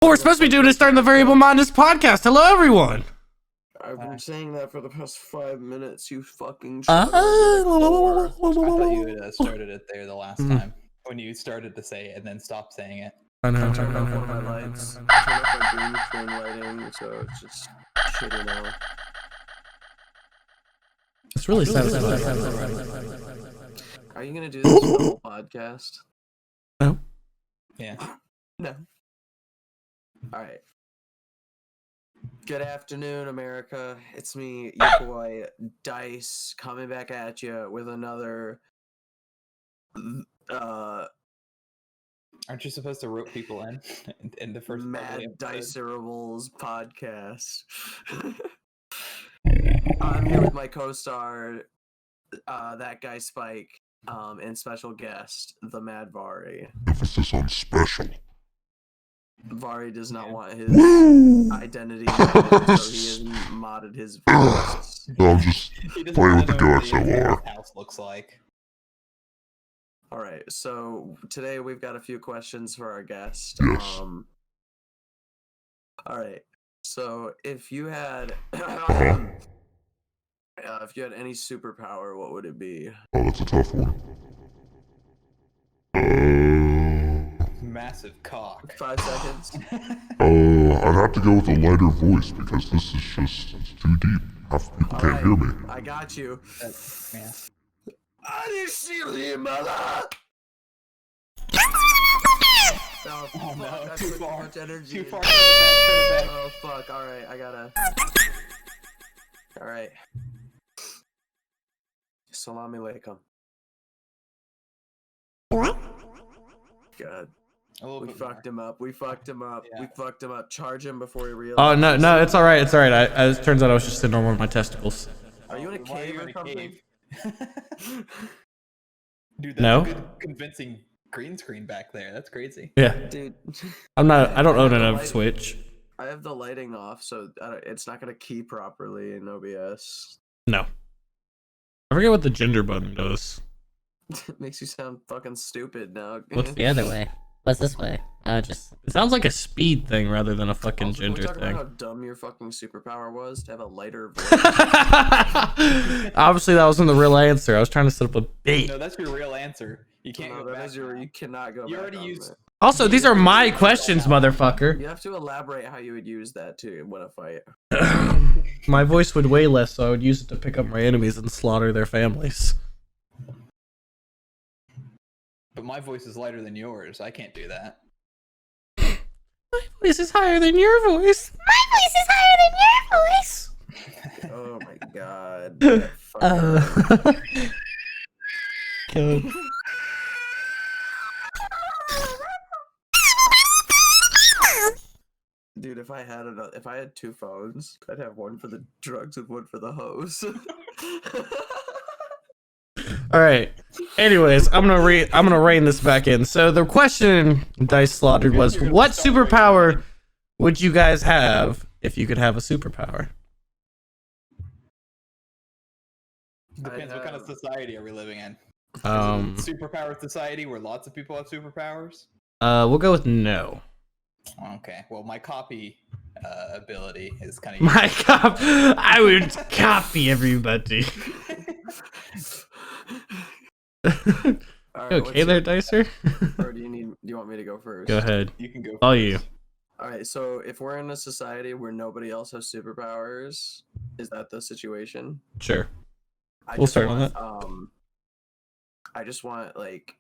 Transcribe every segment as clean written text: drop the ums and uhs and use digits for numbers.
What we're supposed to be doing is starting the Variable Mindedness podcast. Hello, everyone. I've been saying that for the past 5 minutes, you fucking I thought you had started it there the last time when you started to say it and then stopped saying it. I know. Turn off one of my lights. Turn off my green screen lighting, so it's just shitty now. It's really sad. Are you gonna do this for the whole podcast? No. Yeah. No. Alright. Good afternoon, America. It's me, your boy, Dice, coming back at you with another Aren't you supposed to rope people in the first Mad Dicerables podcast? I'm here with my co-star, that guy Spike, and special guest, the Mad Vari. Emphasis on special. Vari does not want his identity known, so he has modded his voice. No, I'm just playing with the XLR. House looks like. Alright, so today we've got a few questions for our guest. Yes. Alright, so if you had if you had any superpower, what would it be? Oh, that's a tough one. Massive cock. 5 seconds. I'd have to go with a lighter voice because this is just too deep. Half the people can't hear me. I got you. Yeah. I didn't see you, mother! Oh no, that's too too far. much energy. Too far. Turn it back. Oh fuck, alright, I gotta... Alright. Salami alaikum. What? God. We fucked him up. We fucked him up. Yeah. We fucked him up. Charge him before he realized. Oh no, it's all right. It's all right. It turns out I was just sitting on one of my testicles. Are you in a cave or something? Dude, that's No. a good convincing green screen back there. That's crazy. Yeah, Dude, I'm not. I don't own another Switch. I have the lighting off, so it's not gonna key properly in OBS. No. I forget what the gender button does. It makes you sound fucking stupid now. What's The other way. What's this way? Just It sounds like a speed thing rather than a fucking Also, can we gender talk thing. about how dumb your fucking superpower was to have a lighter voice? Obviously, that wasn't the real answer. I was trying to set up a bait. No, that's your real answer. You can't No, go that back. is you cannot go You back already on used- that. Also, these are my questions, motherfucker. You have to elaborate how you would use that to win a fight. My voice would weigh less, so I would use it to pick up my enemies and slaughter their families. But my voice is lighter than yours. I can't do that. My voice is higher than your voice. my voice is higher than your voice. Oh my god. God. Dude, if I had 2 phones, I'd have one for the drugs and one for the hose. All right. Anyways, I'm gonna rein this back in. So the question Dice slaughtered was, what superpower would you guys have if you could have a superpower? Depends what kind of society are we living in. Um, Superpower society where lots of people have superpowers. we'll go with no. Okay. Well, my copy ability is kind of. My I would copy everybody. Alright, Okay there, Dicer? or do you want me to go first? Go ahead. You can go. All you. Alright, so if we're in a society where nobody else has superpowers, is that the situation? Sure. I We'll just start on want, that. I just want, like,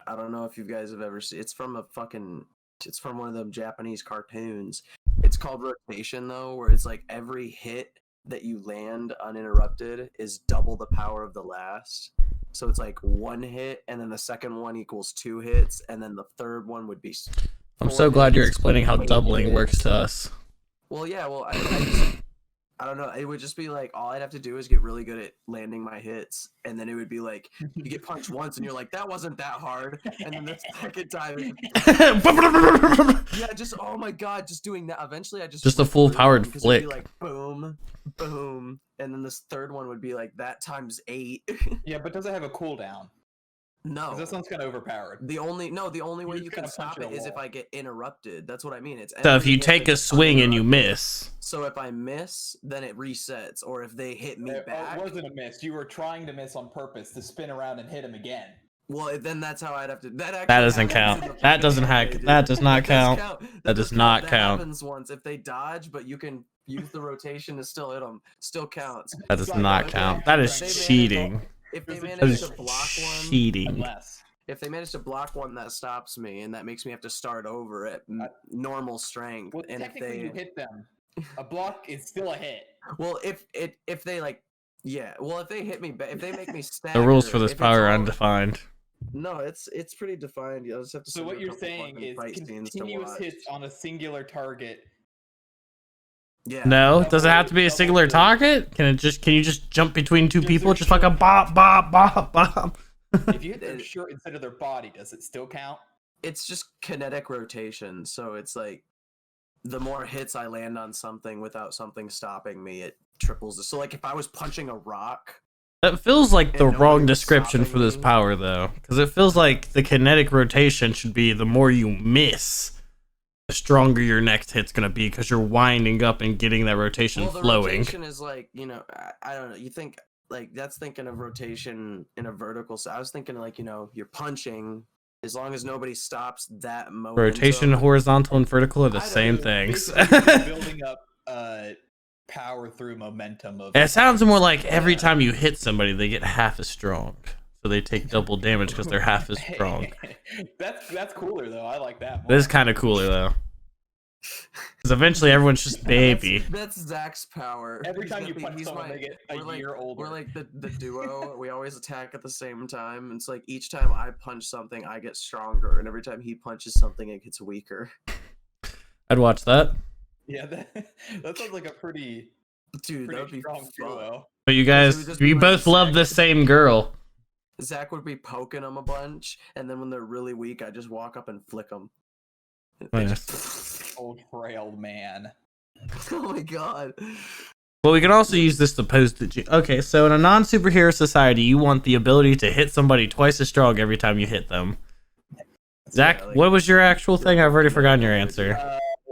I don't know if you guys have ever seen, it's from one of them Japanese cartoons. It's called rotation, though, where it's like every hit that you land uninterrupted is double the power of the last. So it's like 1 hit, and then the second one equals 2 hits, and then the third one would be. I'm 4 so glad you're hits. explaining how But doubling it works is- to us. Well, yeah, well, I don't know. It would just be like, all I'd have to do is get really good at landing my hits, and then it would be like, you get punched once, and you're like, that wasn't that hard, and then the second time, yeah, just oh my god, just doing that. Eventually, I just a went full through powered them, 'cause it'd be flick. like boom, boom, and then this third one would be like that times 8. Yeah, but does it have a cooldown? No. That sounds kind of overpowered. The only way just you can gotta punch stop a it is if wall. I get interrupted. That's what I mean. It's So if you ending take a it's swing and you uninterrupted. miss, So if I miss, then it resets. Or if they hit me It back, wasn't a miss. You were trying to miss on purpose to spin around and hit him again. well, then that's how I'd have to. That actually that doesn't happens in count. the That doesn't fucking hack. anime, That dude. does not That count. count. That does not That count. happens once if they dodge, but you can use the rotation to still hit them. Still counts. That does It's not like, count. okay, That if is they manage- cheating. If they That That manage is to block one, cheating. Unless. if they manage to block one that stops me, and that makes me have to start over at normal strength. Well, And if technically, they, you hit them. A block is still a hit. well, if they like, yeah, well, if they hit me, if they make me stagger, The rules for this if it's power are all- undefined. No, it's pretty defined. You'll just have to. So send what me a you're couple saying fucking is fight scenes to continuous watch. hits on a singular target. Yeah. No, does it have to be a Double singular kill. target? Can you just jump between two Does people? their Just like a shirt- bop, bop, bop, bop. If you hit their shirt instead of their body, does it still count? It's just kinetic rotation, so it's like the more hits I land on something without something stopping me, it triples. So like if I was punching a rock, That feels like the And nobody wrong was description stopping for this me. power, though. Because it feels like the kinetic rotation should be the more you miss, the stronger your next hit's going to be because you're winding up and getting that rotation well, the flowing. rotation is like, I don't know. You think like that's thinking of rotation in a vertical. So I was thinking like, you're punching as long as nobody stops that momentum. Rotation, horizontal, and vertical are the I don't same know, things. Basically, you're just building up power through momentum of. It sounds more like every time you hit somebody, they get half as strong. So they take double damage because they're half as strong. That's cooler though. I like that. This is kind of cooler, though. Because eventually everyone's just baby. That's Zach's power. Every He's time gonna you be- punch he's someone, they get a we're year older. We're like the duo. We always attack at the same time. It's like each time I punch something, I get stronger, and every time he punches something, it gets weaker. I'd watch that. Yeah, that sounds like a pretty Dude, that would be strong fun. duo. But you it would guys, just be you like both love Zach. the same girl. Zach would be poking them a bunch, and then when they're really weak, I just walk up and flick them. Nice. Old frail man. Oh my god. Well, we can also use this to pose the. Okay, so in a non-superhero society, you want the ability to hit somebody twice as strong every time you hit them. Zach, Yeah, like- what was your actual thing? I've already forgotten your answer.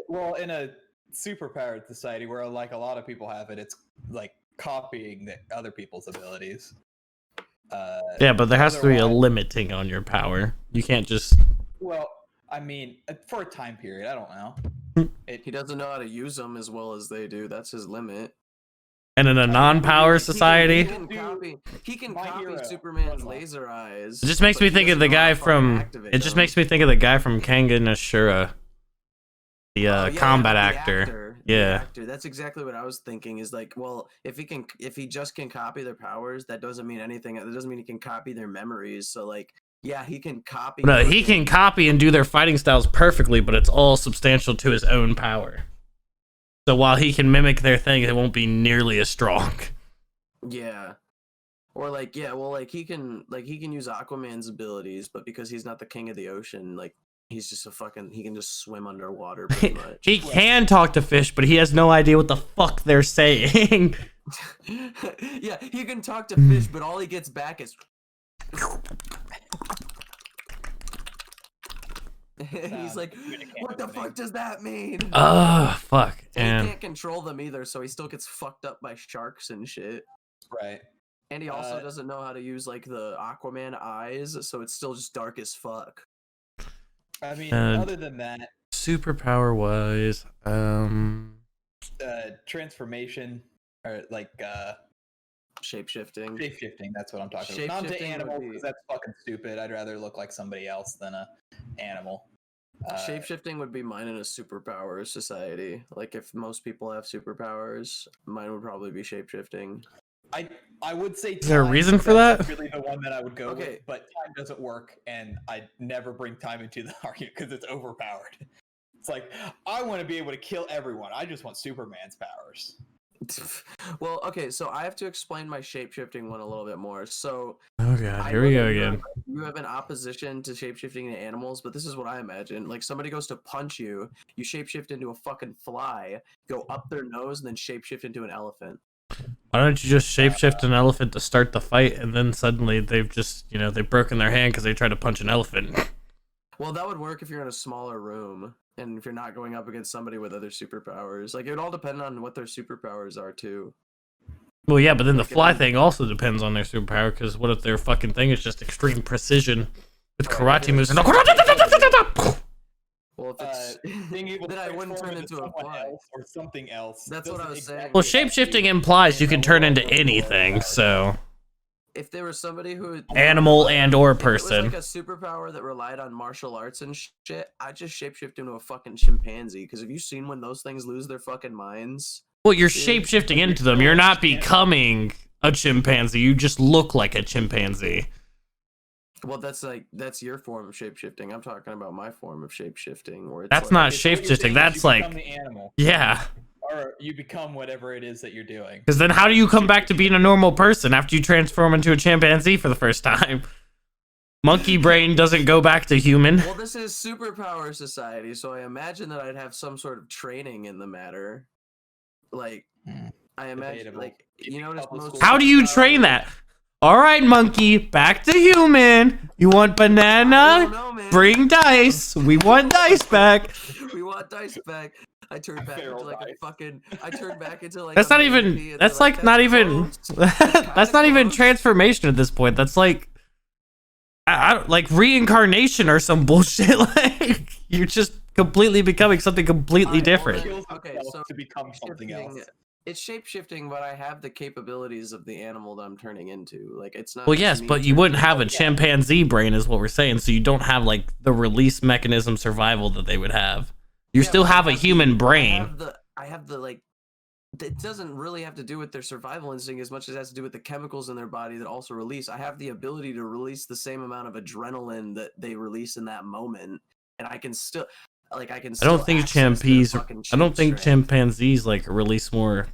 Well, in a superpowered society where like a lot of people have it, it's like copying other people's abilities. Yeah, but there has to be a otherwise- limiting on your power. You can't just. Well, I mean, for a time period, I don't know. He doesn't know how to use them as well as they do. That's his limit. And in a non-power He society, can copy. He can My copy hero, Superman's Bloodline. laser eyes. it just makes but me he think of doesn't the know how guy to fucking from. activate It just them. makes me think of the guy from Kengan Ashura, the Oh, yeah, combat the actor. The Yeah. actor. That's exactly what I was thinking. Is like, well, if he just can copy their powers, that doesn't mean anything. That doesn't mean he can copy their memories. So like, yeah, he can copy. No, he fucking- can copy and do their fighting styles perfectly, but it's all substantial to his own power. So while he can mimic their thing, it won't be nearly as strong. Yeah. Or like, yeah, well, like he can use Aquaman's abilities, but because he's not the king of the ocean, like he's just he can just swim underwater pretty much. He can talk to fish, but he has no idea what the fuck they're saying. Yeah, he can talk to fish, but all he gets back is. He's like, what the fuck does that mean? Fuck. And he And can't control them either, so he still gets fucked up by sharks and shit. Right. And he also doesn't know how to use like the Aquaman eyes, so it's still just dark as fuck. I mean, Uh, other than that, superpower wise, transformation or like Shapeshifting. shape-shifting, that's what I'm talking about. Not to Shape-shifting would animals, be- because that's fucking stupid. I'd rather look like somebody else than a animal. Shapeshifting would be mine in a superpower society. Like if most people have superpowers, mine would probably be shapeshifting. I would say. Is there a time, reason for that's that? Really, the one that I would go Okay. with, but time doesn't work, and I never bring time into the argument because it's overpowered. It's like I want to be able to kill everyone. I just want Superman's powers. Well, okay, so I have to explain my shapeshifting one a little bit more. So oh god, I here we know go that again. you have an opposition to shapeshifting into animals, but this is what I imagine. Like somebody goes to punch you, you shapeshift into a fucking fly, go up their nose, and then shapeshift into an elephant. Why don't you just shapeshift an elephant to start the fight, and then suddenly they've just, they've broken their hand because they tried to punch an elephant. Well, that would work if you're in a smaller room and if you're not going up against somebody with other superpowers. Like, it would all depend on what their superpowers are, too. Well, yeah, but then the fly thing also depends on their superpower, because what if their fucking thing is just extreme precision with karate moves? Well, if it's being able then to I wouldn't turn into a someone fly. else or something else. That's what I was saying. Well, shapeshifting implies you can turn into anything, so If there was somebody who animal and or if it person. was like a superpower that relied on martial arts and shit, I'd just shapeshift into a fucking chimpanzee. Because have you seen when those things lose their fucking minds? Well, you're shapeshifting into them. You're not becoming a chimpanzee. You just look like a chimpanzee. Well, that's your form of shapeshifting. I'm talking about my form of shapeshifting, where it's That's like, not Okay, so what you're shapeshifting. saying is That's you like, become the animal, yeah. or you become whatever it is that you're doing. Because then how do you come back to being a normal person after you transform into a chimpanzee for the first time? Monkey brain doesn't go back to human. Well, this is superpower society, so I imagine that I'd have some sort of training in the matter. Like, I imagine, Debatable. like, you notice most. How do you train that? All right, monkey, back to human. You want I don't banana? know, man. Bring dice. We want dice back. We want dice back. I turned back into Feral like dice. a fucking. I turned back into like. That's a not baby, even. and That's they're like not even. close. That's not even close. transformation at this point. That's like, I don't, like reincarnation or some bullshit. Like you're just completely becoming something completely Alright, different. well Kills Okay, himself so to become something shapeshifting- else. It's shapeshifting, but I have the capabilities of the animal that I'm turning into. Like, it's not. Well, just yes, me but you turning wouldn't have a into- chimpanzee brain, is what we're saying. So you don't have like the release mechanism survival that they would have. You Yeah, still but I have a the- human brain. I have the like. It doesn't really have to do with their survival instinct as much as it has to do with the chemicals in their body that also release. I have the ability to release the same amount of adrenaline that they release in that moment, and I can still, like, I can. I Still don't think access their chimpanzees. fucking I don't cheap think strength. chimpanzees like release more.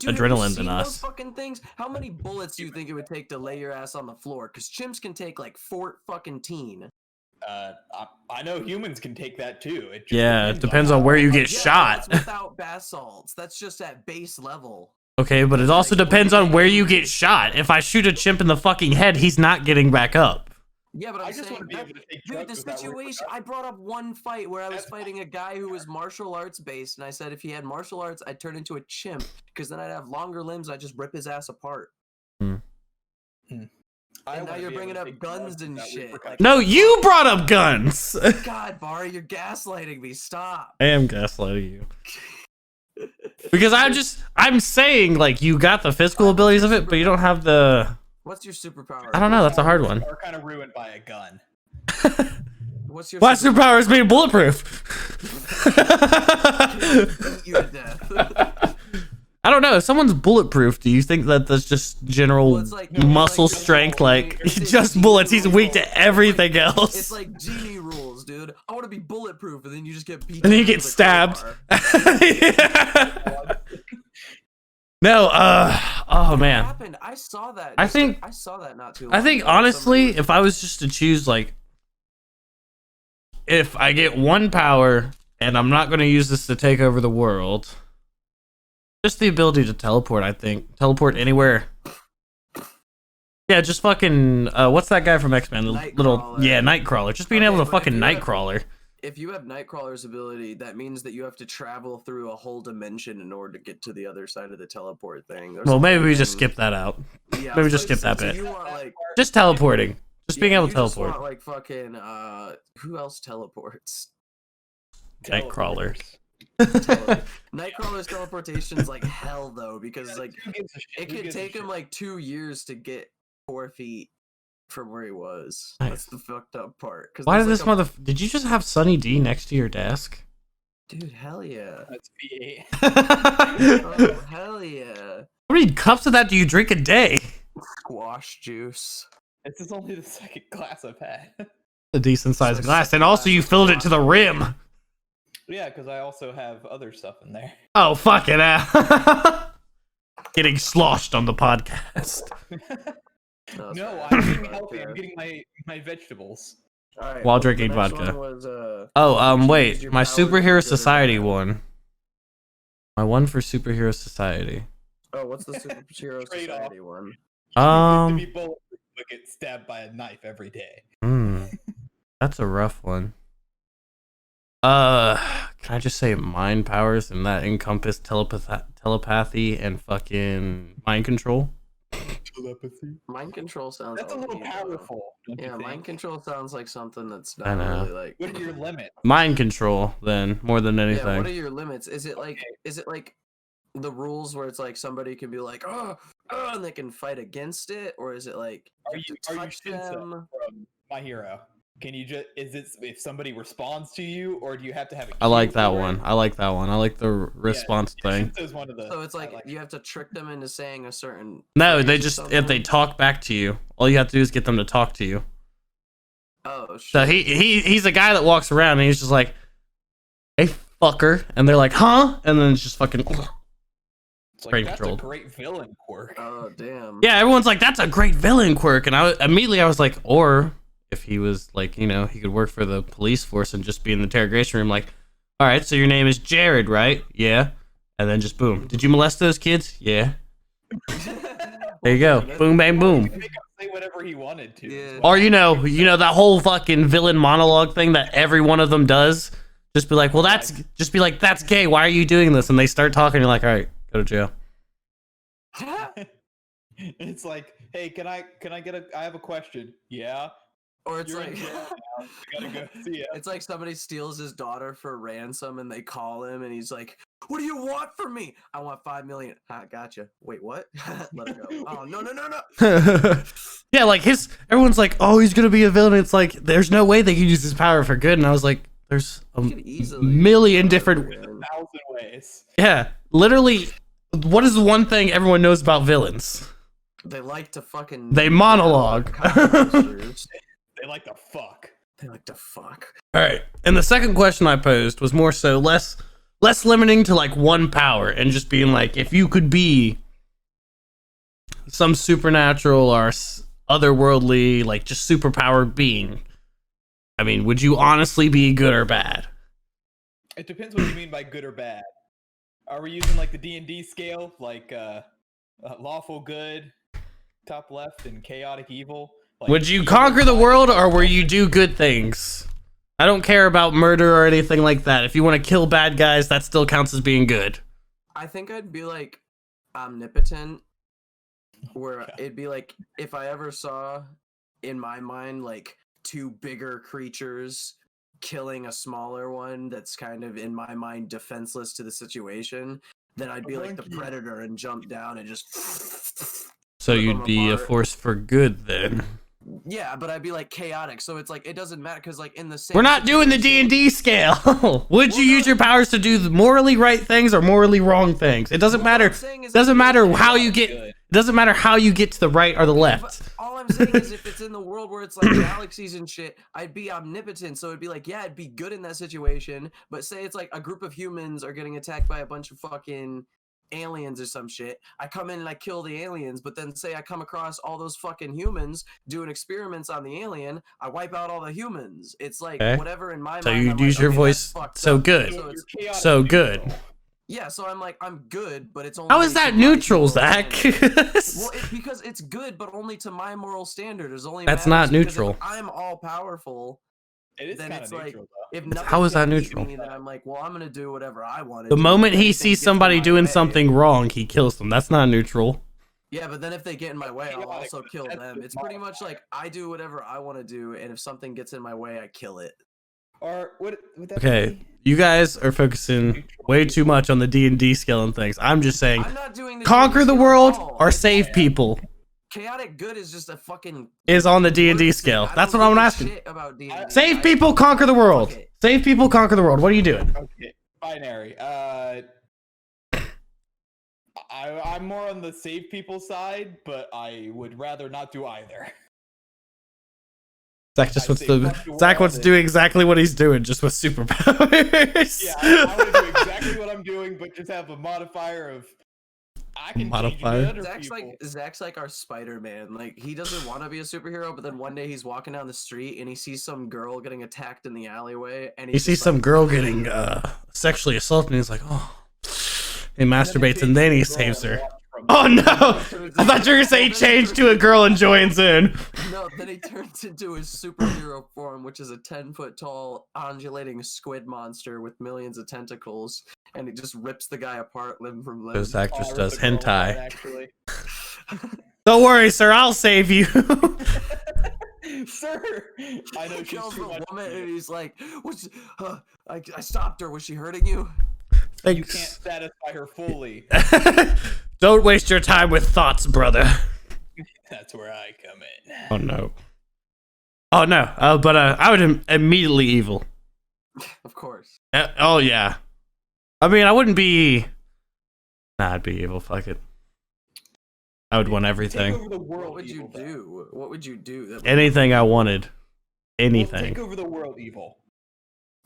Dude, have you adrenaline than seen us. Those fucking things. How many bullets do you think it would take to lay your ass on the floor? Because chimps can take like 14. I know humans can take that too. It just Yeah, it depends on where you get Yeah, shot. That's without bath salts. That's just at base level. Okay, but it also depends on where you get shot. If I shoot a chimp in the fucking head, he's not getting back up. Yeah, but I I'm just saying want to be that, able to take dude, drugs the without situation. I brought up one fight where I was fighting a guy who was martial arts based, and I said if he had martial arts, I'd turn into a chimp because then I'd have longer limbs. I'd just rip his ass apart. And now you're bringing up guns and shit. Like, No, you brought up guns. God, Barry, you're gaslighting me. Stop. I am gaslighting you. Because I'm saying like you got the physical abilities of it, but you don't have the. What's your superpower? I don't know. That's a hard one. Are kind of ruined by a gun. What's your My superpower is being bulletproof. Eat you to death. I don't know. If someone's bulletproof, do you think that that's just general Well, it's like- muscle it's like- strength? Like it's just like- bullets. He's weak to everything else. It's like genie rules, dude. I want to be bulletproof, and then you just get beat. And then you down get with a stabbed. crowbar. Yeah. No. Oh What man. happened? I saw that. I just- think- I saw that not too long I think ago. honestly, Somebody if I was just to choose, like, if I get one power and I'm not going to use this to take over the world, just the ability to teleport. I think teleport anywhere. Yeah, just fucking. What's that guy from X-Men? The little Nightcrawler. Nightcrawler. Just being Okay, able to but if fucking you have- Nightcrawler. if you have Nightcrawler's ability, that means that you have to travel through a whole dimension in order to get to the other side of the teleport thing. There's Well, maybe we something- just skip that out. Yeah, maybe so- just skip so- that so bit. You want, like, Just teleporting. Just being yeah, able to you just teleport. want, like fucking who else teleports? Nightcrawler. Nightcrawler's teleportation's like hell though, because like Who gives a shit? it Who could gives a take him shit? like 2 years to get 4 feet from where he was. Nice. That's the fucked up part. Why did there's, this like, mother? Did you just have Sunny D next to your desk? Dude, hell yeah. That's V8. Oh, hell yeah. How many cups of that do you drink a day? Squash juice. This is only the second glass I've had. A decent sized Like glass, and second also glass you of filled it to the squash. rim. Yeah, because I also have other stuff in there. Oh, fuck it out. Getting sloshed on the podcast. No, No, sorry. I'm getting healthy. I'm getting my vegetables. All right, While well, drinking the next vodka. one was, Oh, choose wait. your My powers for good Superhero or Society bad. one. My one for Superhero Society. Oh, what's the superhero Trade-off. society one? To be bulletproof but get stabbed by a knife every day. That's a rough one. Can I just say mind powers and that encompass telepathy and fucking mind control? Telepathy. Mind control sounds. That's a little OP, though. powerful. Don't you Yeah, think? mind control sounds like something that's I not know. really like. What are your limits? Mind control, then, more than anything. Yeah, what are your limits? Is it like the rules where it's like somebody can be like, oh, and they can fight against it, or is it like Are you touch Shinsa them? from My Hero? Can you just is it if somebody responds to you, or do you have to have a I like cue that for it? one. I like that one. I like the response thing. Shinsa's one of the. So it's I like you have to trick them into saying a certain. No, phrase they or just if something? they talk back to you, all you have to do is get them to talk to you. Oh shit. So he's a guy that walks around and he's just like, "Hey fucker," and they're like, "Huh?" And then it's just fucking. It's like, brain that's controlled. a great villain quirk. Oh damn. Yeah, everyone's like, "That's a great villain quirk," and I was like, or if he was like, you know, he could work for the police force and just be in the interrogation room, like, "All right, so your name is Jared, right? Yeah," and then just boom. Did you molest those kids? Yeah. There you go. Boom, bang, boom. Make him say whatever he wanted to. Yeah. as well. Or you know that whole fucking villain monologue thing that every one of them does. Just be like, well, that's gay. Why are you doing this? And they start talking. You're like, all right, go to jail. It's like, hey, can I I have a question. Yeah. Or it's You're in like jail now. I gotta go see ya. it's like somebody steals his daughter for ransom and they call him and he's like, "What do you want from me? I want 5 million." Ah, gotcha. Wait, what? Let her go. Oh no. Yeah, like everyone's like, oh, he's gonna be a villain. It's like there's no way they could use his power for good. And I was like, there's a You could easily million different. There's 1,000 ways. Yeah, literally. What is the one thing everyone knows about villains? They like to fucking. They monologue. They like to fuck. They like to fuck. All right, and the second question I posed was more so less limiting to like one power and just being like, if you could be some supernatural or otherworldly, like just superpowered being, I mean, would you honestly be good or bad? It depends what you mean by good or bad. Are we using like the D&D scale, like lawful good, top left, and chaotic evil? Like, Would you conquer the world or will you do good things? I don't care about murder or anything like that. If you want to kill bad guys, that still counts as being good. I think I'd be like omnipotent, where it'd be like if I ever saw in my mind like two bigger creatures killing a smaller one that's kind of in my mind defenseless to the situation, then I'd be like the predator and jump down and just So rip you'd them be a apart. force for good then. Yeah, but I'd be like chaotic, so it's like it doesn't matter because like in the same. We're not doing the situation- D&D scale. Would you use your powers to do the morally right things or morally wrong things? It doesn't Well, what matter. I'm saying is Doesn't if matter it's how you Good. get. It doesn't matter how you get to the right or the left. But all I'm saying is if it's in the world where it's like galaxies and shit, I'd be omnipotent. So it'd be like, yeah, I'd be good in that situation. But say it's like a group of humans are getting attacked by a bunch of fucking aliens or some shit. I come in and I kill the aliens, but then say I come across all those fucking humans doing experiments on the alien, I wipe out all the humans. It's like Okay. whatever in my So mind. you'd I'm use like, your okay, voice that's fucked so up. good. So it's, You're chaotic So neutral. good. yeah, so I'm like, I'm good, but it's only. How is that to my neutral, moral Zach? standard. Well, because it's good, but only to my moral standard. It's only That's matters not because neutral. If I'm all powerful. It is Then kind it's of like- neutral, though. If nothing How is can that beat neutral? me, then I'm like, well, I'm gonna do whatever I want to The do. moment If he anything sees gets in somebody my doing way- something wrong, he kills them. That's not neutral. Yeah, but then if they get in my way, I'll Chaotic, also but kill that's them. just It's pretty much modifier. like I do whatever I want to do, and if something gets in my way, I kill it. Or would that Okay, be? you guys are focusing way too much on the D&D scale and things. I'm just saying, I'm not doing the conquer the D&D world at all. or It's- save people Chaotic good is just a fucking is on the D&D word scale. thing. I That's don't what I'm give a asking. shit about D&D. Save people, conquer the world. Fuck it. Save people, conquer the world. What are you doing? Okay, binary. I'm more on the save people side, but I would rather not do either. Zach just I wants say to. fuck the Zach world wants to do exactly what he's doing, just with superpowers. Yeah, I want to do exactly what I'm doing, but just have a modifier of I can Modifier? change it to other people. Zach's like our Spider-Man. Like he doesn't want to be a superhero, but then one day he's walking down the street and he sees some girl getting attacked in the alleyway, and He he's sees just some like, girl getting sexually assaulted, and he's like, oh. He masturbates and then he saves her. from. Oh no! I thought you were gonna say he changed to a girl and joins in. No, then he turns into his superhero form, which is a 10-foot tall, undulating squid monster with millions of tentacles, and he just rips the guy apart limb from limb. This actress Oh, I does ripped the girl apart, hentai. actually. Don't worry, sir. I'll save you. Sir, I know He she's kills too the much woman, for and you. he's like, I stopped her. Was she hurting you? You can't Thanks. satisfy her fully. Don't waste your time with thoughts, brother. That's where I come in. Oh no. Oh no. But I would immediately evil. Of course. Oh yeah. I mean, I wouldn't be. Nah, I'd be evil. Fuck it. I would want Take everything. over the world, What would you evil, though. do? What would you do? That would- Anything I wanted. Well, Anything. take over the world, evil.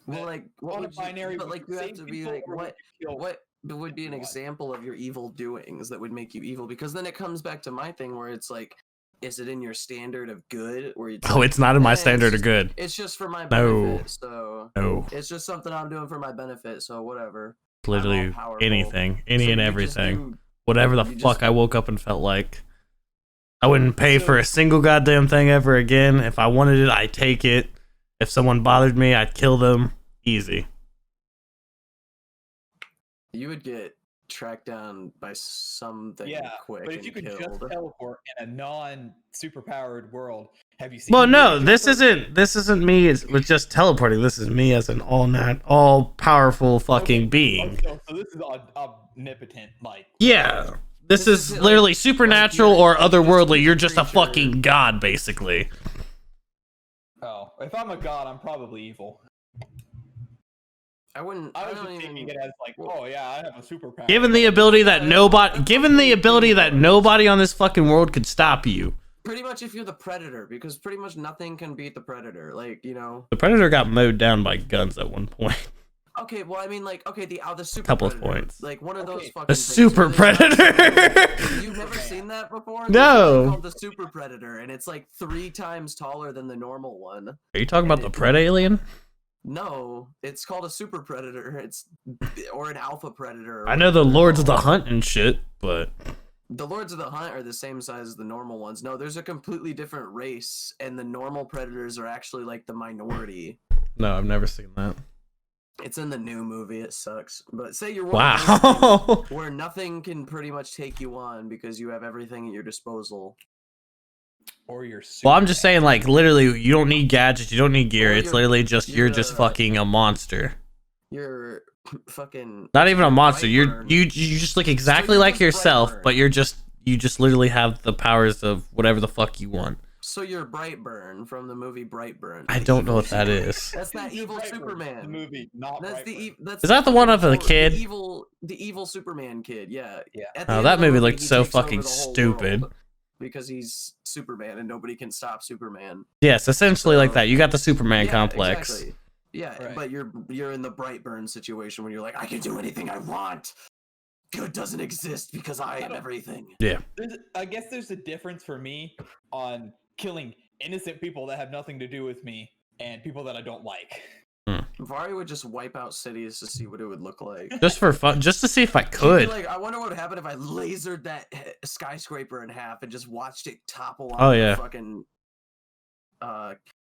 Well, like, what On a would you? binary, But would like, you you have save to be people like, or would what? you kill What would be an everyone? example of your evil doings that would make you evil? Because then it comes back to my thing where it's like, is it in your standard of good? Where it's Oh, like, it's not in my it's standard of just- good. It's just for my No. benefit. So No. it's just something I'm doing for my benefit. So whatever. Literally all-powerful. anything. Any So and you just everything. do- Whatever the you fuck just- I woke up and felt like. I wouldn't pay So- for a single goddamn thing ever again. If I wanted it, I'd take it. If someone bothered me, I'd kill them. Easy. You would get tracked down by something Yeah, quick but if and you could killed. just teleport in a non-superpowered world, have you seen? Well, the no, movie this Teleport? isn't me with just teleporting. This is me as an all powerful fucking Okay, being. So this is omnipotent, like. Yeah. This This is is literally supernatural you're- or like, this otherworldly. is You're a just a creature. fucking god, basically. Oh, if I'm a god, I'm probably evil. I wouldn't. I was don't just even. taking it as like, oh yeah, I have a superpower. Given the ability that nobody on this fucking world could stop you. Pretty much, if you're the predator, because pretty much nothing can beat the predator. Like, you know. The predator got mowed down by guns at one point. Okay, well, I mean, like, okay, the super Couple of predator, points. like one of those Okay. fucking. The things super where there's predator. You've never seen that before? No. There's something called the super predator, and it's like 3 times taller than the normal one. Are you talking about the pred alien? No, it's called a super predator. It's or an alpha predator. or I know the whatever they're Lords of the called. Hunt and shit, but The Lords of the Hunt are the same size as the normal ones. No, there's a completely different race, and the normal predators are actually like the minority. no, I've never seen that. It's in the new movie. It sucks. But say you're Wow. where nothing can pretty much take you on because you have everything at your disposal. Or you're. Well, I'm just saying, like, literally, you don't need gadgets, you don't need gear. Or It's you're- literally just you're just you're, fucking a monster. You're fucking Not even a monster. Brightburn. You just look exactly you're like just yourself, Brightburn. but you just literally have the powers of whatever the fuck you want. So you're Brightburn from the movie Brightburn. I don't know what that is. That's that evil Brightburn, Superman. The movie, not That's Brightburn. that's Is that the one of the evil- kid? The evil Superman kid. Yeah. Yeah. At the Oh, end that of the movie looked he so takes over fucking the whole stupid. world because he's Superman and nobody can stop Superman. Yes, essentially like So- that. You got the Superman Yeah, complex. Exactly. Yeah, Right. but you're in the Brightburn situation when you're like, I can do anything I want. Good doesn't exist because I am don't- everything. I guess there's a difference for me on killing innocent people that have nothing to do with me and people that I don't like. Vari would just wipe out cities to see what it would look like. Just for fun, just to see if I She'd be could. like, I wonder what would happen if I lasered that skyscraper in half and just watched it topple on Oh, the yeah. fucking.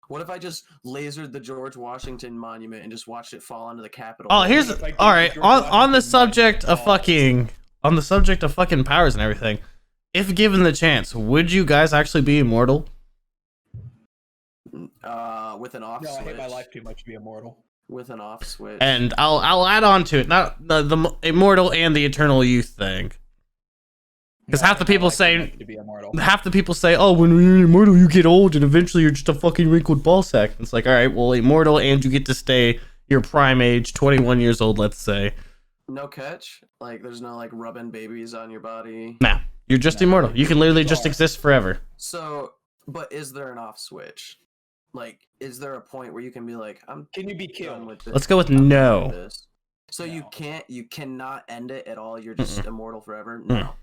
What if I just lasered the George Washington Monument and just watched it fall onto the Capitol? Oh, here's If I all give right. George On the Washington subject of monument fucking powers and everything. If given the chance, would you guys actually be immortal? With an off No, I switch. hate my life too much to be immortal. With an off switch. And I'll add on to it, not the immortal and the eternal youth thing. 'Cause No, half the I hate my people life too say- much to be immortal. Half the people say, "Oh, when you're immortal, you get old, and eventually you're just a fucking wrinkled ball sack." It's like, all right, well, immortal, and you get to stay your prime age, 21 years old, let's say. No catch? Like, there's no, like, rubbing babies on your body? Nah, you're just No, immortal. You can literally just sorry. exist forever. So, but is there an off switch? Like, is there a point where you can be like, I'm Can you be done killed? with this? Let's go with I'm done with no. this. So you No. cannot end it at all? You're just immortal forever? No.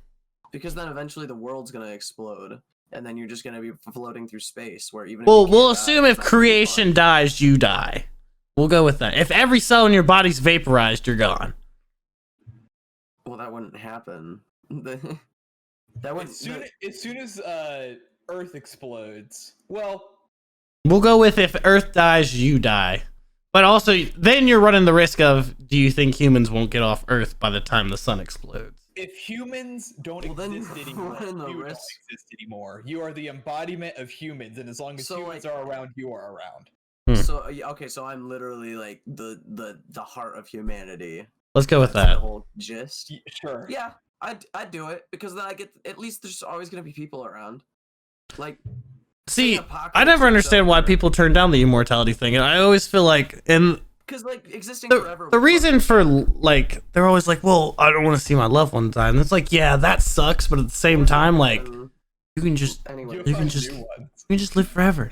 Because then eventually the world's gonna explode. And then you're just gonna be floating through space where even if Well, you we'll can't die, assume it's if not gonna be creation fun. dies, you die. We'll go with that. If every cell in your body's vaporized, you're gone. Well, that wouldn't happen. That would As soon as Earth explodes, well, We'll go with if Earth dies, you die. But also, then you're running the risk of, do you think humans won't get off Earth by the time the sun explodes? if humans don't Well, then exist anymore, run the you risk. don't exist anymore. You are the embodiment of humans, and as long as So, humans like- are around, you are around. So okay, so I'm literally like the heart of humanity. Let's go with That's that. the whole gist. Sure. Yeah, I'd do it because then I get at least there's always gonna be people around. Like, See, apocalypse I never is understand why over. people turn down the immortality thing. And I always feel like, and because like existing the, forever. the would reason fucking for suck. like, they're always like, well, I don't want to see my loved one die. And it's like, yeah, that sucks. But at the same time, like, you can just Anyway, you can just- New ones. live forever.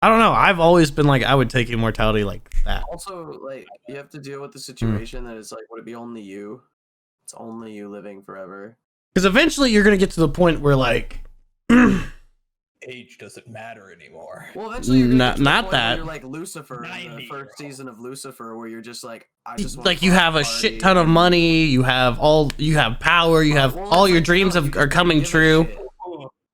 I don't know. I've always been like, I would take immortality like that. also like you have to deal with the situation that it's like, would it be only you? It's only you living forever. Because eventually you're going to get to the point where like, Age doesn't matter anymore. Well, eventually you're gonna Not- get to the not point where that. you're like Lucifer in the 90 first season of Lucifer, where you're just like, I just wanna like you fuck, have a party, shit ton of and- money, you have power, you have Well, all it's your like, dreams no, you are don't coming give a true. shit.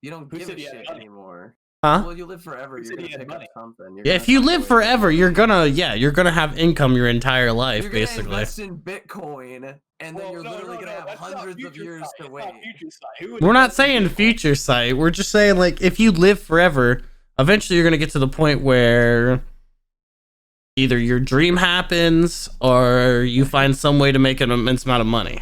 You don't Who give said a he had shit money? anymore. Huh? Well, you live forever. Who You're said gonna he had pick money? up something. You're Yeah, gonna if you find a live way to forever, make you're money. gonna have income your entire life, You're gonna basically. invest in Bitcoin, and then you're literally gonna have that's not hundreds of future years sight. to It's wait. not future sight. Who would We're not invest in saying Bitcoin? future sight. We're just saying like if you live forever, eventually you're gonna get to the point where either your dream happens or you find some way to make an immense amount of money.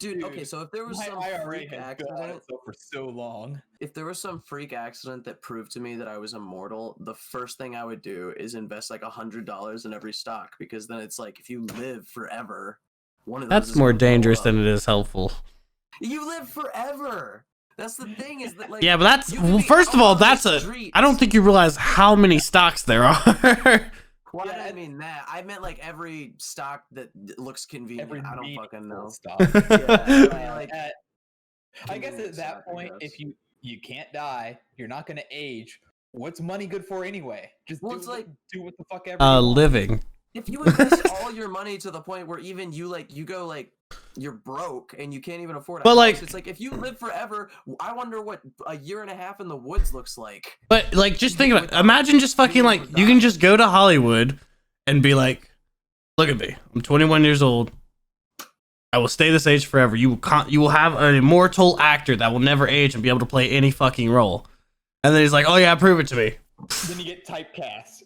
Dude, okay, so if there was My some IRA freak has been on accident, itself for so long. if there was some freak accident that proved to me that I was immortal, the first thing I would do is invest like $100 in every stock, because then it's like if you live forever, one of those That's is more gonna blow dangerous up. than it is helpful. You live forever. That's the thing, is that like Yeah, but that's you can well, be first of out all, on the that's a. streets. I don't think you realize how many stocks there are. Well, Yeah, I didn't mean that. I meant like every stock that looks convenient. Every I don't meaningful fucking know. stock. Yeah, I mean, like, I guess convenient at stock, that I point, guess. if you can't die, you're not gonna age. What's money good for anyway? Just Well, do, it's like- do what the fuck ever. you want. Living. if you invest all your money to the point where even you go like you're broke and you can't even afford a But, house, like- it's like if you live forever, I wonder what a year and a half in the woods looks like. But like, just think about it. Without Imagine just fucking being like able to you can die. just go to Hollywood and be like, "Look at me. I'm 21 years old. I will stay this age forever. You will have an immortal actor that will never age and be able to play any fucking role." And then he's like, "Oh yeah, prove it to me." Then you get typecast.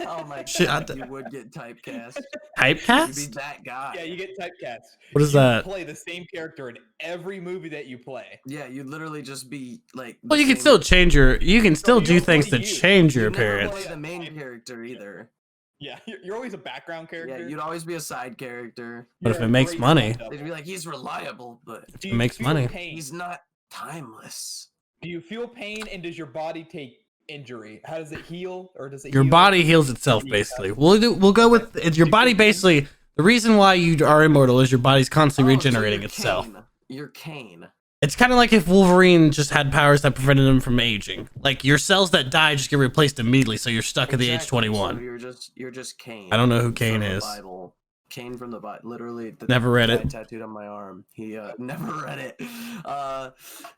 Oh my Shit, god, you would get typecast. You'd be Typecast? that guy. Yeah, you get typecast. What is You that? Play the same character in every movie that you play. Yeah, you'd literally just be like. the Well, you can same- still change your. You can still you do don't things play to you. change your You'd never appearance. play the main character either. Yeah, you're always a background character. Yeah, you'd always be a side character. But if You're it a makes great money- stunt They'd double. be like, he's reliable, but Do it you makes feel money. Pain? he's not timeless. Do you feel pain, and does your body take injury? How does it heal, or does it? Your heal? body heals itself, Yeah. basically. We'll go with it's your body. Basically, the reason why you are immortal is your body's constantly Oh, so regenerating you're itself. Kane. You're Kane. It's kind of like if Wolverine just had powers that prevented him from aging. Like your cells that die just get replaced immediately, so you're stuck at the age Exactly, 21. So you're just Kane. I don't know who Kane from the is. Bible. Kane from the Bible. Literally, the Never read guy it. tattooed on my arm. He never read it.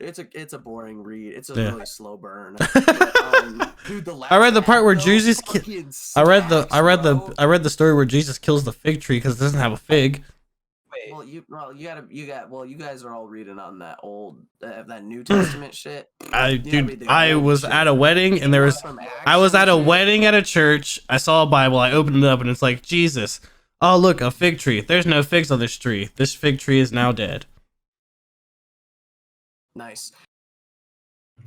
It's a boring read. It's a Yeah. really slow burn. But, dude, the I read the last part where act, though, Jesus fucking I read stacks, bro. the story where Jesus kills the fig tree because it doesn't have a fig. Well, you guys are all reading on that old that New Testament shit. I was at a wedding and there was I was at a wedding at a church. I saw a Bible. I opened it up and it's like, Jesus. Oh, look, a fig tree. There's no figs on this tree. This fig tree is now dead. Nice.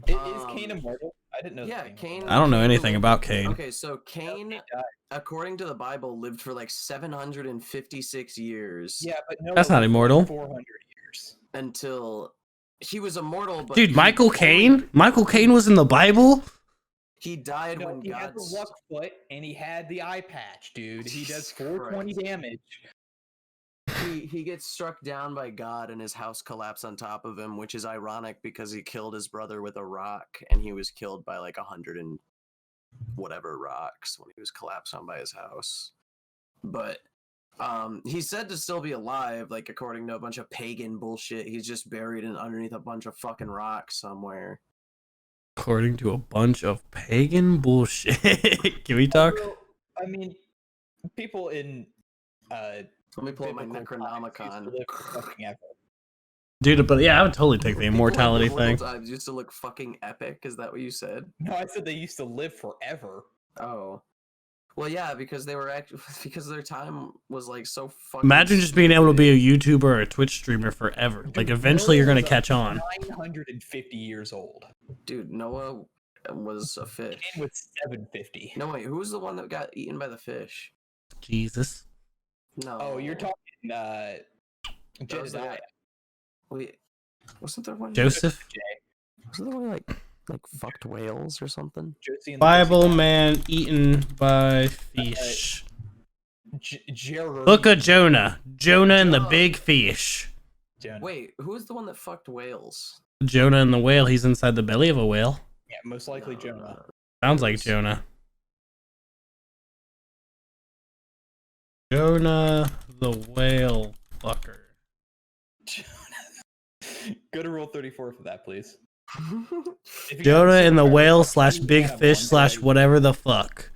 Is Cain immortal? I didn't know. Yeah, that Cain. I don't know Cain anything lived- about Cain. Okay, so Cain, according to the Bible, lived for like 756 years. Yeah, but no. That's not immortal. 400 years. Until he was immortal, but Dude, he Michael only- Caine? Michael Caine was in the Bible? He died No, when he had the God's. luck foot, and he had the eye patch, dude. He does Jesus 420 Christ. damage. He gets struck down by God and his house collapsed on top of him, which is ironic because he killed his brother with a rock and he was killed by like 100 and whatever rocks when he was collapsed on by his house. But He's said to still be alive, like according to a bunch of pagan bullshit. He's just buried underneath a bunch of fucking rocks somewhere. According to a bunch of pagan bullshit. Can we talk? Although, I mean, people in Let me pull up my biblical times used to Necronomicon. live for fucking ever. Dude, but yeah, I would totally take the People in immortality biblical thing. times used to look fucking epic. Is that what you said? No, I said they used to live forever. Oh. Well, yeah, because they were actually because their time was like so fucking. Imagine just being able to be a YouTuber or a Twitch streamer forever. Like, Dude, eventually you're Noah going to was catch on. 950 years old. Dude, Noah was a fish. And with 750. No, wait, who was the one that got eaten by the fish? Jesus. No. Oh, you're talking That was the Jedediah. guy- Wait, wasn't there one? Joseph? Wasn't there one like fucked whales or something? Josie and the Bible Pussycats. man eaten by fish. Jeremy. Book of Jonah. Jonah and the big fish. Jonah. Wait, who was the one that fucked whales? Jonah and the whale. He's inside the belly of a whale. Yeah, most likely No, Jonah. Sounds like Jonah. Jonah the whale fucker. Go to Rule 34 for that, please. If you Jonah got and the super whale fucking slash big animal fish into slash a- whatever the fuck.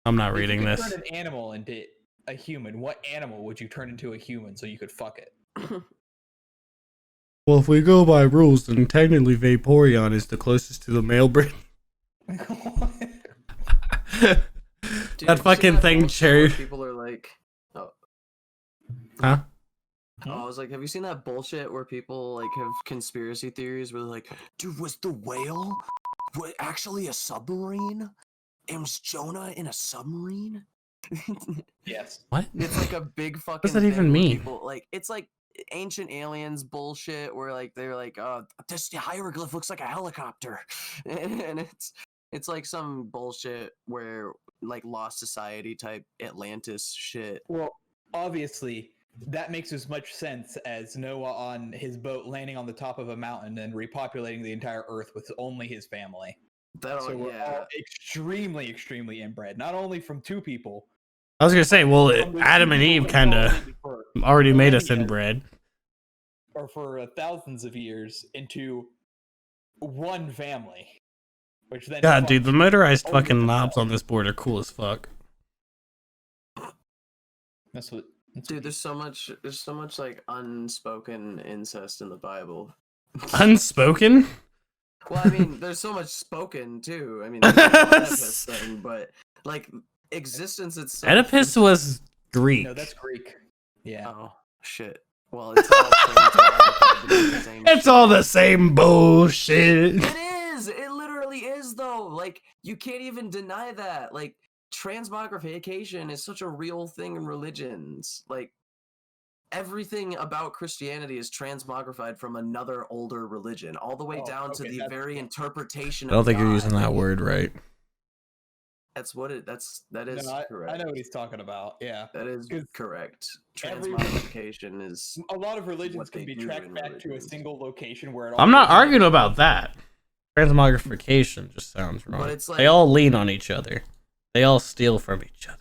I'm not if reading you could this. Turn an animal into a human. What animal would you turn into a human so you could fuck it? Well, if we go by rules, then technically Vaporeon is the closest to the male brain. Dude, That you see fucking thing, bullshit Cherry. where people are like, oh. Huh? Oh, I was like, have you seen that bullshit where people like have conspiracy theories where they're like, dude, was the whale actually a submarine? And was Jonah in a submarine? Yes. What? It's like a big fucking. does that thing even where mean? People, like, it's like ancient aliens bullshit where like they're like, oh, this hieroglyph looks like a helicopter, and it's like some bullshit where like Lost Society type Atlantis shit. Well, obviously, that makes as much sense as Noah on his boat landing on the top of a mountain and repopulating the entire Earth with only his family. That So we're yeah. all extremely, extremely inbred. Not only from two people. I was gonna say, well, from the two Adam and people Eve that kind of followed for already made us millennia, inbred. Or for thousands of years into one family. Which then God, dude, the fucks motorized over fucking the knobs wall. on this board are cool as fuck. That's what. Dude, there's so much like unspoken incest in the Bible. Unspoken? Well, I mean, there's so much spoken too. I mean, there's the whole Oedipus thing, but like existence itself. Oedipus was Greek. No, that's Greek. Yeah. Oh shit. Well, it's all the same It's shit. all the same bullshit. It is. It literally is, though. Like you can't even deny that. Like transmogrification is such a real thing in religions. Like everything about Christianity is transmogrified from another older religion, all the way Oh, down to okay, the that's- very interpretation. I don't of think you're God. using that word right. That is No, correct. I know what he's talking about. Yeah. That is 'Cause correct. every- Transmogrification is. A lot of religions What can they be do tracked in back to a religions. single location where it all I'm not originated. arguing about that. Transmogrification just sounds wrong. But it's They like- all lean on each other. They all steal from each other.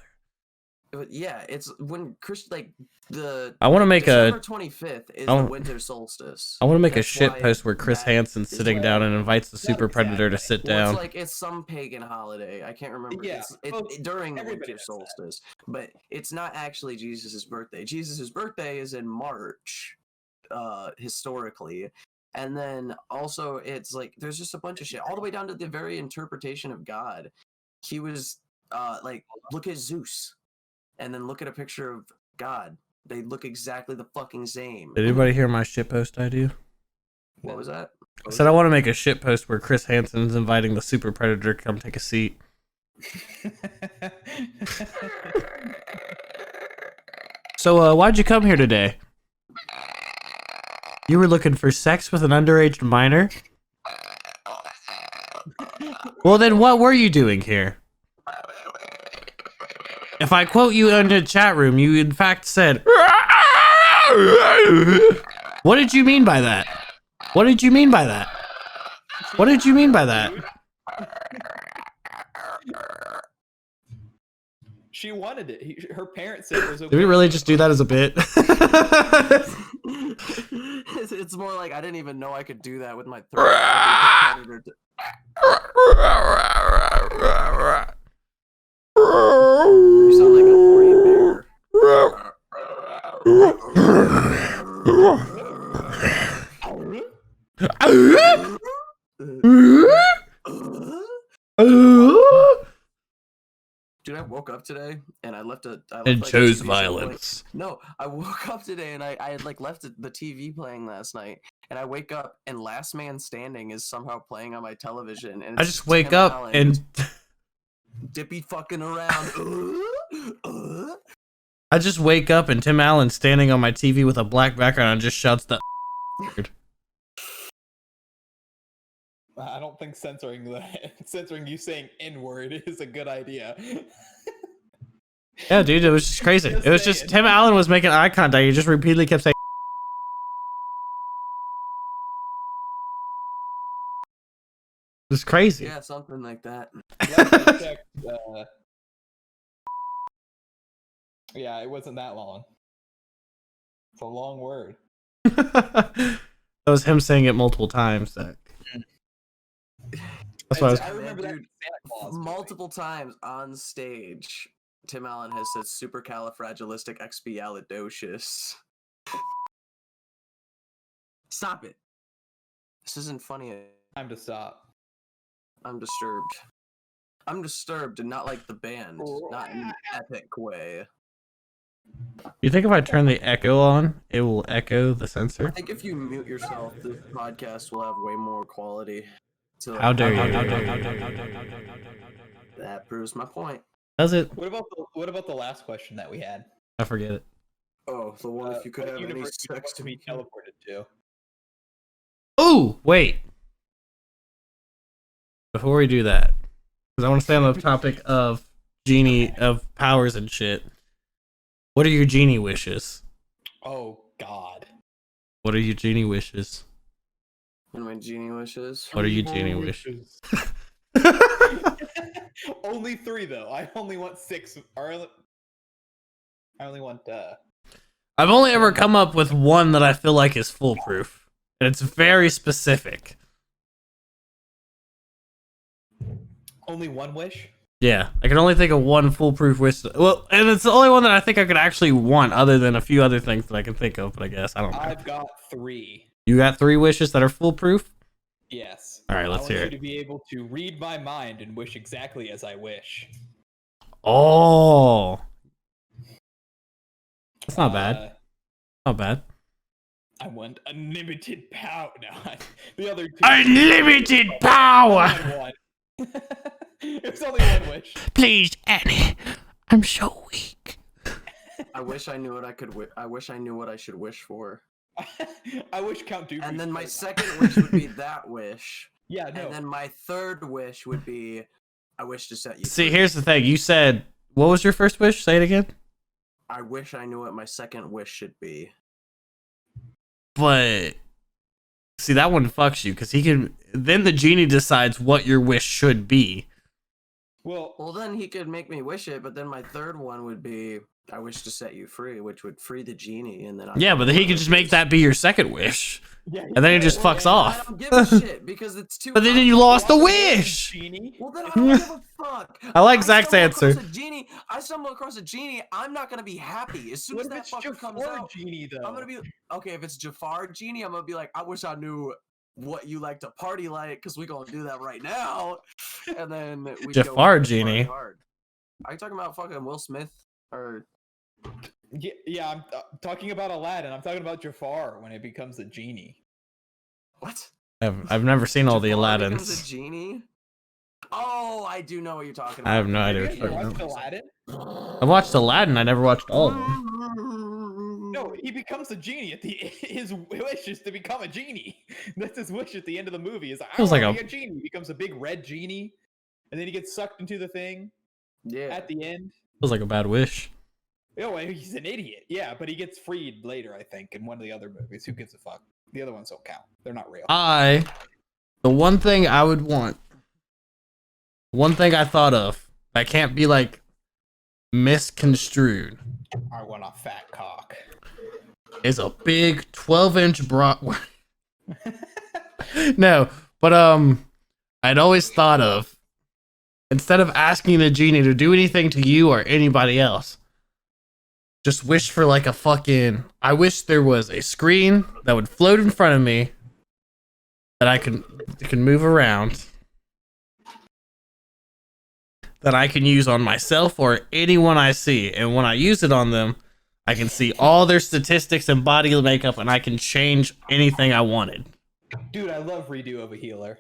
But yeah, it's when like the. I want to make December a 25th is I the want- winter solstice. I want to make a That's shit why post where Chris that Hansen's is sitting why- down and invites the Not super predator to sit Well, down. it's like it's some pagan holiday. I can't remember. Yeah, It's well, during the everybody winter does that. solstice, but it's not actually Jesus' birthday. Jesus' birthday is in March, historically, and then also it's like there's just a bunch of shit all the way down to the very interpretation of God. He was like, look at Zeus, and then look at a picture of God. They look exactly the fucking same. Did anybody hear my shit post idea? What was that? I said I want to make a shit post where Chris Hansen's inviting the super predator to come take a seat. So, why'd you come here today? You were looking for sex with an underage minor? Well, then what were you doing here? If I quote you in the chat room, you in fact said, what did you mean by that? What did you mean by that? What did you mean by that? She wanted it. Her parents said it was okay. Did we really just do that as a bit? It's more like I didn't even know I could do that with my throat. I think the predator you sound like a horny bear. Dude, I woke up today and I left And like, chose TV violence. No, I woke up today and I had like left the TV playing last night, and I wake up and Last Man Standing is somehow playing on my television, and I it's just wake Tim up Allen and dippy fucking around. I just wake up and Tim Allen standing on my TV with a black background and just shouts the. I don't think censoring you saying N-word is a good idea. Yeah, dude, it was just crazy. Just It was saying. just Tim Allen was making eye contact. He just repeatedly kept saying. It was crazy. Yeah, something like that. Last I checked, yeah, it wasn't that long. It's a long word. That was him saying it multiple times. Zach. That's why I was. I remember that Dude, in Santa Claus movie. multiple times on stage, Tim Allen has said supercalifragilisticexpialidocious. Stop it. This isn't funny. Time to stop. I'm disturbed. I'm disturbed and not like the band, not in an epic way. You think if I turn the echo on, it will echo the I sensor? think if you mute yourself, this podcast will have way more quality. So How dare you? that proves my point. Does it? What about the last question that we had? I forget it. Oh, the one if you could What have any universe do you want sex to be teleported to? Oh, wait. Before we do that, because I want to stay on the topic of genie of powers and shit. What are your genie wishes? Oh God. What are your genie wishes? And my genie wishes. What are your genie wishes? Only 3 though. I only want 6. I only want I've only ever come up with one that I feel like is foolproof, and it's very specific. only 1 wish. Yeah, I can only think of one foolproof wish. Well, and it's the only one that I think I could actually want, other than a few other things that I can think of. But I guess I don't know. I've got 3. You got 3 wishes that are foolproof? Yes. All right, let's I hear want it. you to be able to read my mind and wish exactly as I wish. Oh, that's not bad. Not bad. I want unlimited power. No, the other 2. Unlimited I power. had 1. It's only 1 wish. Please, Annie. I'm so weak. I wish I knew what I could. I wish I knew what I should wish for. I wish Count Dooku. And then my second wish would be that wish. Yeah, no. And then my third wish would be, I wish to set you. See, free. here's the thing. You said, what was your first wish? Say it again. I wish I knew what my second wish should be. But see, that one fucks you because he can. Then the genie decides what your wish should be. Well, then he could make me wish it, but then my third one would be, I wish to set you free, which would free the genie, and then Yeah, but then he could just make that be your second wish, Yeah, and then he just fucks I off. don't give a shit because it's too. But then you lost the wish. Genie. Well, then I don't give a fuck. I like Zach's stumble answer. across a genie. I stumble across a genie. I'm not gonna be happy as soon What as if that it's fucker comes Jafar out. Genie though? I'm gonna be okay. If it's Jafar genie, I'm gonna be like, I wish I knew what you like to party like, because we gonna do that right now. And then we Jafar go party genie. hard. Are you talking about fucking Will Smith or? Yeah, I'm talking about Aladdin. I'm talking about Jafar when it becomes a genie. What? I've never seen all the Jafar becomes a Aladdins. genie? Oh, I do know what you're talking about. I have no idea. Have What you you're watched talking about. Aladdin? I watched Aladdin. I never watched all of them. No, he becomes a genie at the. His wish is to become a genie. That's his wish at the end of the movie. Is like, I Feels want like to be a genie. He becomes a big red genie, and then he gets sucked into the thing Yeah. at the end. Feels like a bad wish. Oh, he's an idiot. Yeah, but he gets freed later, I think, in one of the other movies. Who gives a fuck? The other ones don't count. They're not real. The one thing I would want, one thing I thought of that can't be like misconstrued. I want a fat cock. Is a big 12-inch bra. No, but I'd always thought of, instead of asking the genie to do anything to you or anybody else, just wish for like a fucking. I wish there was a screen that would float in front of me that I can move around, that I can use on myself or anyone I see, and when I use it on them, I can see all their statistics and body makeup, and I can change anything I wanted. Dude, I love Redo of a Healer.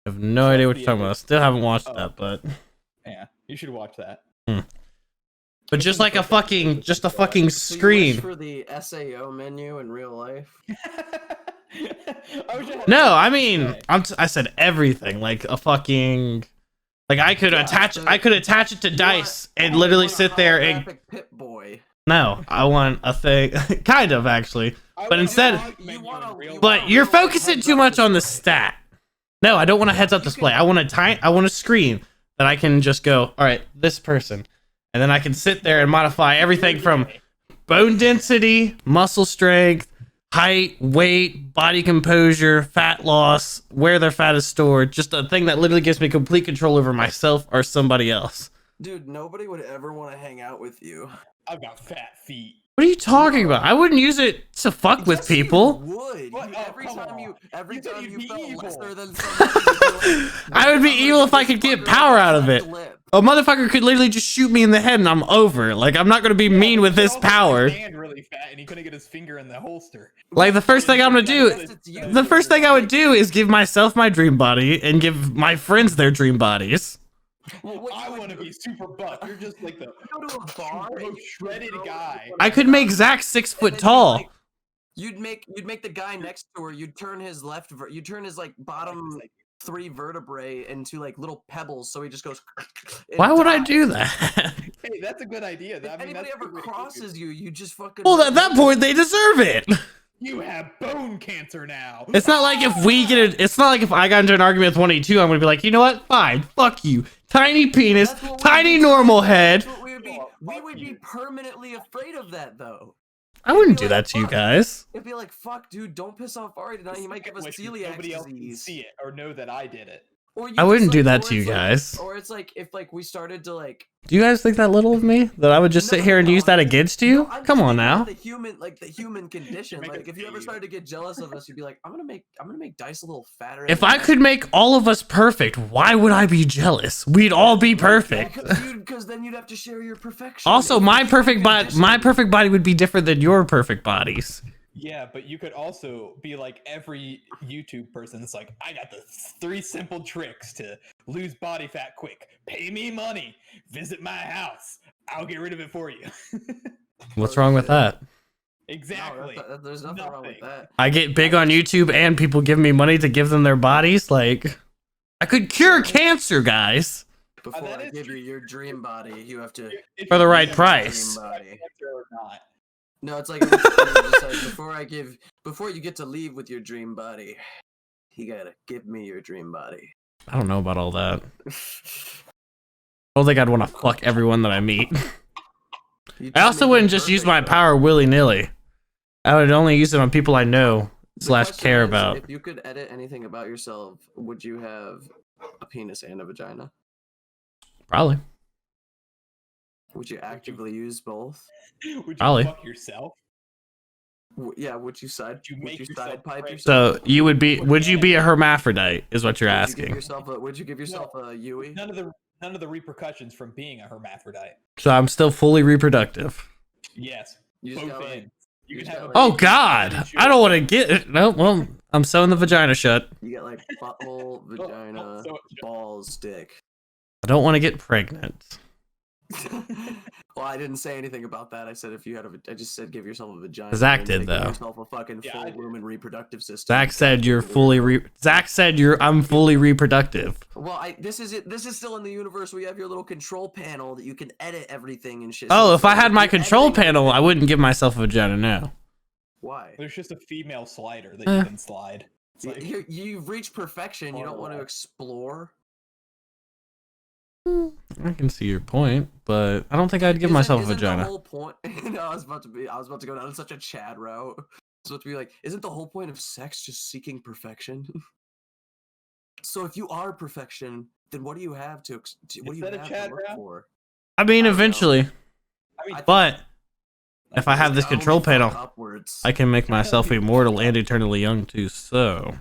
I have no idea what you're talking about. Still haven't watched that, but Yeah, you should watch that. but just like a fucking screen. For the SAO menu in real life. No, I mean, I said everything, like a fucking, like I could attach it to dice and literally sit there and. Pit Boy. No, I want a thing, kind of actually, but instead, but you're focusing too much on the stat. No, I don't want a heads-up display. I want a screen that I can just go, all right, this person, and then I can sit there and modify everything from bone density, muscle strength, height, weight, body composure, fat loss, where their fat is stored. Just a thing that literally gives me complete control over myself or somebody else. Dude, nobody would ever want to hang out with you. I've got fat feet. What are you talking about? I wouldn't use it to fuck with people. You would. What? Every Oh, time come you on. every You said time you'd you be felt evil. lesser than somebody, you'd be like, I would be evil if I could get power out of it. A motherfucker could literally just shoot me in the head and I'm over. Like, I'm not gonna be mean with this power. His hand really fat and he couldn't get his finger in the holster. Like, the first thing I'm gonna do, the first thing I would do is give myself my dream body and give my friends their dream bodies. Well, I want to be super buff. You're just like the go to a bar, most shredded guy. I could make Zach 6 foot tall. You'd make the guy next to her. You'd turn his you'd turn his like bottom 3 vertebrae into like little pebbles, so he just goes. Why would I do that? Hey, that's a good idea. If anybody ever crosses you, you just fucking. Well, at that point, they deserve it. You have bone cancer now. It's not like if we get it. It's not like if I got into an argument with 22, I'm gonna be like, you know what? Fine, fuck you. Tiny penis, tiny normal head. We would be permanently afraid of that, though. I wouldn't do that to you guys. It'd be like, fuck, dude, don't piss off Ari tonight. He might give us celiac Nobody else can disease. see it or know that I did it. Or you I wouldn't just, do like, that or to you it's like- guys. Or it's like if like we started to like. Do you guys think that little of me? That I would just sit here and use that against you? I'm Come just on thinking now. about the human condition. Make Like us if you ever hate started to get jealous of us, you'd be like, I'm gonna make Dice a little fatter. If I could make all of us perfect, why would I be jealous? We'd all be perfect. because then you'd have to share your perfection. Also, my perfect body would be different than your perfect bodies. Yeah, but you could also be like every YouTube person that's like, I got the 3 simple tricks to lose body fat quick. Pay me money. Visit my house. I'll get rid of it for you. What's wrong with that? Exactly. No, there's nothing wrong with that. I get big on YouTube and people give me money to give them their bodies. Like, I could cure cancer, guys. Before that I is give true. you your dream body, you have to. For the right Dream price. body. Or not. No, it's like, it's like before you get to leave with your dream body, you gotta give me your dream body. I don't know about all that. I don't think I'd want to fuck everyone that I meet. I also wouldn't just use my power willy-nilly. I would only use it on people I know / care about. If you could edit anything about yourself, would you have a penis and a vagina? Probably. Would you actively use both? Would you Probably. fuck yourself? Yeah, would you side? You Would make you yourself side pipe pregnant. yourself? So you would be? Would you be a hermaphrodite? Is what you're asking. Would you give yourself a Yui? None of the repercussions from being a hermaphrodite. So I'm still fully reproductive. Yes. You just Both got, like, ends. You you can just have got, a Oh like- God! I don't want to get it. No, well, I'm sewing the vagina shut. You get like butthole, vagina, so- balls, dick. I don't want to get pregnant. Well, I didn't say anything about that. I said if you had I just said give yourself a vagina. Zach and did, then give though. yourself a fucking Yeah, full I did. lumen reproductive system. Zach said you're fully. Zach said I'm fully reproductive. Well, this is it. This is still in the universe where you have your little control panel that you can edit everything and shit. Oh, So if I it's had like, my you're control editing panel, I everything. wouldn't give myself a vagina now. Why? There's just a female slider that Eh. you can slide. It's like, You've reached perfection. You don't want to explore. I can see your point, but I don't think I'd give myself a Isn't vagina. The whole point. No, I was about to go down such a Chad route. I was about to be like, isn't the whole point of sex just seeking perfection? So if you are perfection, then what do you have to what do you Is that a have Chad to look route? for? I mean, I don't know. eventually, I mean, but if I have this Only control fuck panel, upwards. I can make myself immortal and eternally young too. So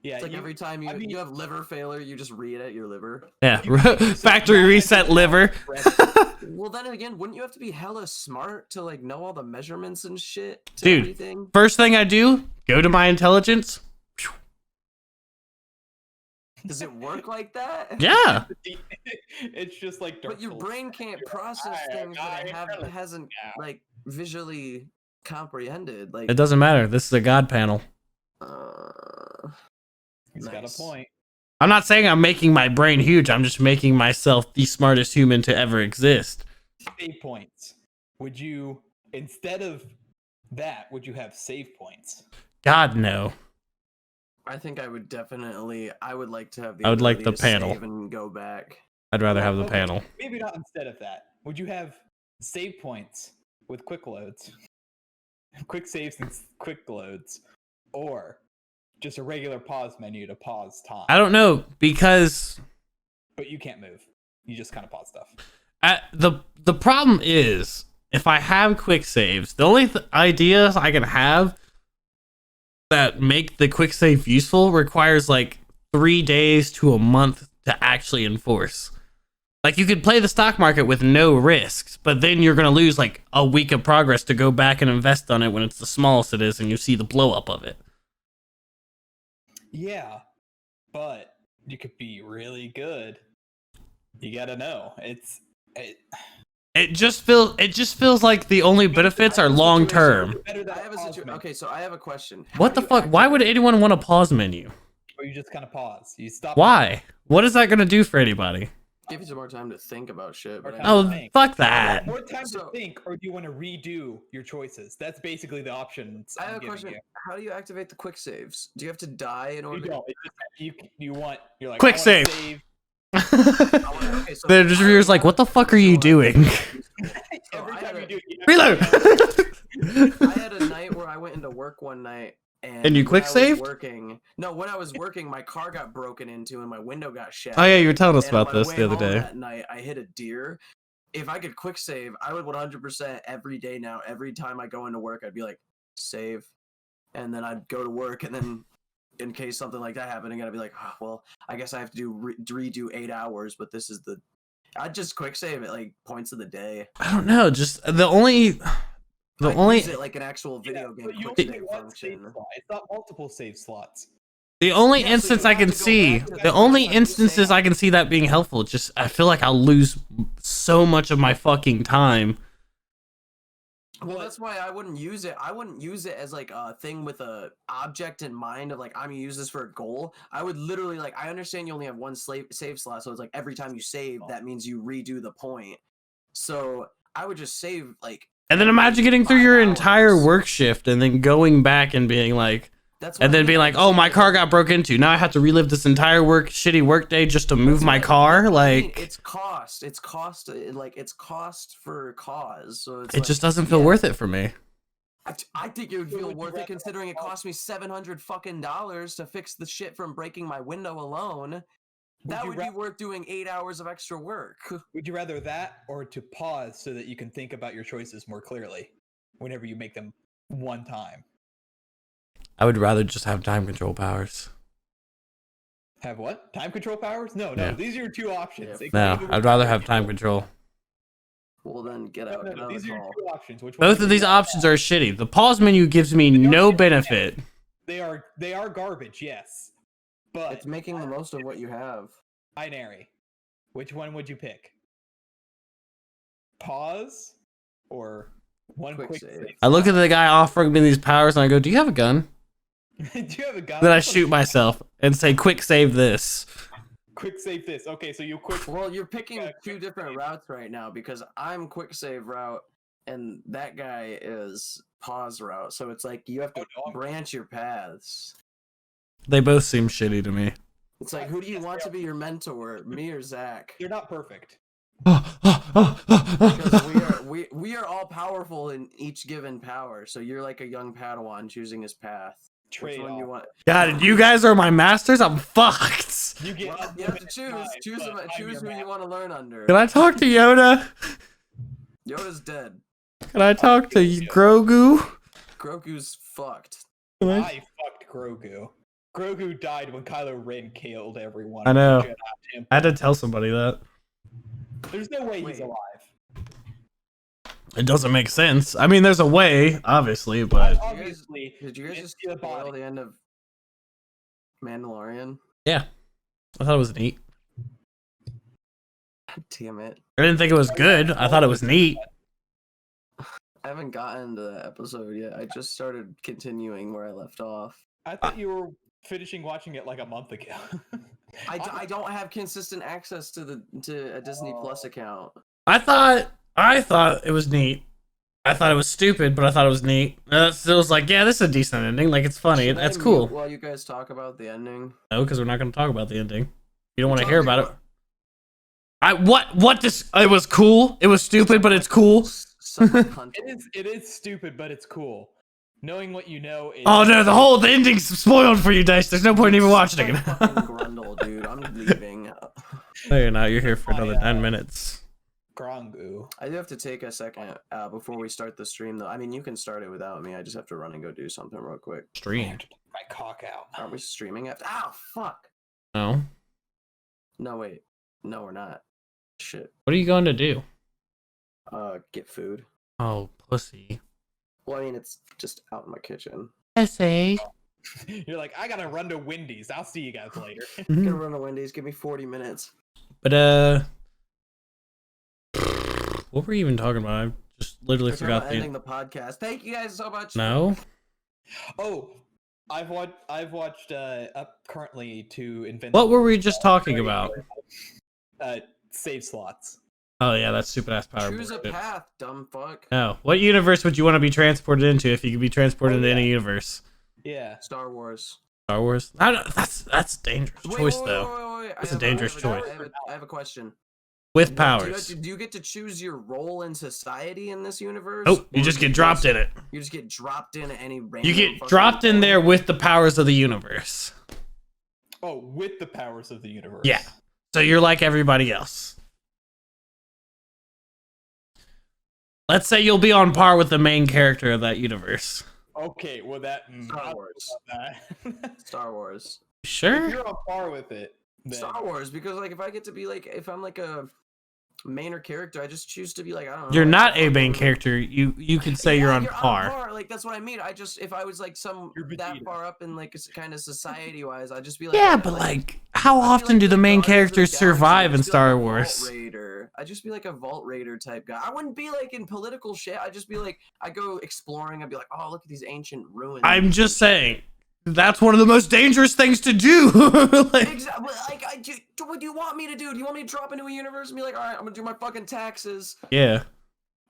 yeah, It's like every time I mean- you have liver failure, you just read at your liver. yeah, You can make yourself factory reset 900 liver. Well, then again, wouldn't you have to be hella smart to like know all the measurements and shit to Dude. everything? First thing I do, go to my intelligence. Does it work like that? Yeah, It's just like Dark But your Souls. brain can't process things that it hasn't like visually comprehended. Like it doesn't matter. This is a god panel. He's got a nice. point. I'm not saying I'm making my brain huge. I'm just making myself the smartest human to ever exist. Save points. Would you, instead of that, would you have save points? God no. I think I would definitely. I would like to have the. I would like ability the to panel. save and go back. I'd rather have the Okay, panel. Maybe not instead of that. Would you have save points with quick loads? Quick saves and quick loads. Or just a regular pause menu to pause time. I don't know because But you can't move. You just kind of pause stuff. the problem is if I have quick saves, the only ideas I can have that make the quick save useful requires like 3 days to a month to actually enforce. Like you could play the stock market with no risks, but then you're gonna lose like a week of progress to go back and invest on it when it's the smallest it is, and you see the blow up of it. Yeah, but you could be really good. You gotta know. It just feels like the only benefits are long term. I have a situation. Okay, so I have a question. How What do the you fuck? Why would activate- anyone want a pause menu? Or you just kind of pause. You stop. Why? What is that gonna do for anybody? give you some more time to think about shit? But More I time. Oh, Thanks. fuck that. More time So- to think, or do you want to redo your choices? That's basically the options. I I'm have a giving question. You. How do you activate the quick saves? Do you have to die in You order? don't. It's just, you're like Quick I wanna save. save. Okay, so The reviewers like, what the fuck are you doing? Every I time had you a- do, you Reload. I had a night where I went into work one night And you when quick I was saved? Working. No, when I was working, my car got broken into and my window got shattered. Oh yeah, you were telling us And on about my this way the other home day. That night, I hit a deer. If I could quick save, I would 100% every day now. Every time I go into work, I'd be like, save, and then I'd go to work, and then in case something like that happened again, I'd be like, oh, well, I guess I have to redo 8 hours, but this is the. I'd just quick save at like points of the day. I don't know. Just the only I'd use it like an actual video game but you quick only save want save function. slot. It's not multiple save slots. the only Yeah, so instance you I have can to go see, back to that the only first time you instances saved. I can see that being helpful. Just I feel like I'll lose so much of my fucking time. Well, that's why I wouldn't use it. I wouldn't use it as like a thing with a object in mind of like I'm gonna use this for a goal. I would literally like I understand you only have one save slot, so it's like every time you save, that means you redo the point. So I would just save like. And then imagine getting through 5 your hours. entire work shift and then going back and being like, That's what and I then mean, being like, just oh, my like- car got broke into. Now I have to relive this entire shitty work day just to move That's my what- car. I mean, Like, it's cost. It's cost. Like it's cost for cause. So it's it like, just doesn't feel yeah, worth it for me. I think it would So feel would you worth it rather considering it have- cost me $700 fucking to fix the shit from breaking my window alone. That you would be worth doing 8 hours of extra work. Would you rather that or to pause so that you can think about your choices more clearly whenever you make them one time? I would rather just have time control powers. Have what? Time control powers? No, Yeah. these are your two options. Yeah. They can No, either I'd work rather or have time control. control. Well, then get No, out. no, Get no, out these the are your call. two options. Which one Both would of you these rather options have? are shitty. The pause menu gives me no benefit. They are garbage, yes. But It's making the most of what you have. binary. Which one would you pick? Pause or one Quick quick save. save? I look at the guy offering me these powers and I go, do you have a gun? Do you have a gun? Then I shoot myself and say, quick save this. Quick save this. Okay, so you quick. Well, you're picking Yeah, two quick different save. routes right now because I'm quick save route and that guy is pause route. So it's like you have to Oh, no, I'm- branch your paths. They both seem shitty to me. It's like, who do you want to be your mentor, me or Zach? You're not perfect. Because we are all powerful in each given power. So you're like a young Padawan choosing his path. Which one you want? God, you guys are my masters. I'm fucked. You get Well, you have to choose. Choose who you want to learn under. Can I talk to Yoda? Yoda's dead. Can I talk to Grogu? Grogu's fucked. I fucked Grogu. Grogu died when Kylo Ren killed everyone. I know. Him. I had to tell somebody that. There's no way he's alive. It doesn't make sense. I mean, there's a way, obviously, but Obviously, Did you guys it's just the spoil body. the end of Mandalorian? yeah, I thought it was neat. Damn it. I didn't think it was good. I thought it was neat. I haven't gotten to that episode yet. I just started continuing where I left off. I thought you were finishing watching it like a month ago. I don't have consistent access to a Disney Plus account. I thought it was neat. I thought it was stupid, but I thought it was neat. It was like, yeah, this is a decent ending. Like, it's funny. Should I That's cool. mute while you guys talk about the ending. No, because we're not going to talk about the ending. You don't want to hear about it. What this? It was cool. It was stupid, but it's cool. It is stupid, but it's cool. Knowing what you know is... Oh no, the ending's spoiled for you, Dice. There's no point in even watching it. Fucking Grundle, dude. I'm leaving. No, you're not. You're here for another 9 minutes. Grongu. I do have to take a second before we start the stream, though. I mean, you can start it without me. I just have to run and go do something real quick. Stream. My cock out. Aren't we streaming after? Ow, fuck. No. No, wait. No, we're not. Shit. What are you going to do? Get food. Oh, pussy. Well, I mean, it's just out in my kitchen. Pussy. You're like, I gotta run to Wendy's. I'll see you guys later. Gonna run to Wendy's. Give me 40 minutes. But what were you even talking about? I just literally We're forgot ending the podcast. Thank you guys so much. No. Oh, I've watched up currently to invent. What were we just talking about? Save slots. Oh yeah, that stupid ass power. Choose a bullshit. path, dumb fuck. No. What universe would you want to be transported into if you could be transported into any universe? Yeah. Star Wars. Star Wars? That's a dangerous choice though. Wait. It's a dangerous choice. I have a question. With powers. Do you get to choose your role in society in this universe? Oh, you Or just do get dropped in it. You just get dropped in at any random. You get fucking dropped in thing? there with the powers of the universe. Oh, with the powers of the universe. Yeah. So you're like everybody else. Let's say you'll be on par with the main character of that universe. Okay, well that. Star Wars. Star Wars. Sure. If you're on par with it, then... Star Wars, because like if I get to be like, if I'm like a mainer character, I just choose to be like, I don't know. You're like, not a main character. You could say you're on par. Like that's what I mean. I just if I was like You're that Vegeta. far up in like kind of society wise, I'd just be like, Yeah, but like, how often do the main characters survive in Star Wars? I'd just be like a Vault Raider type guy. I wouldn't be like in political shit. I'd just be like, I go exploring. I'd be like, oh, look at these ancient ruins. I'm just saying, that's one of the most dangerous things to do. Like, Exactly. Like, what do you want me to do? Do you want me to drop into a universe and be like, all right, I'm gonna do my fucking taxes? yeah.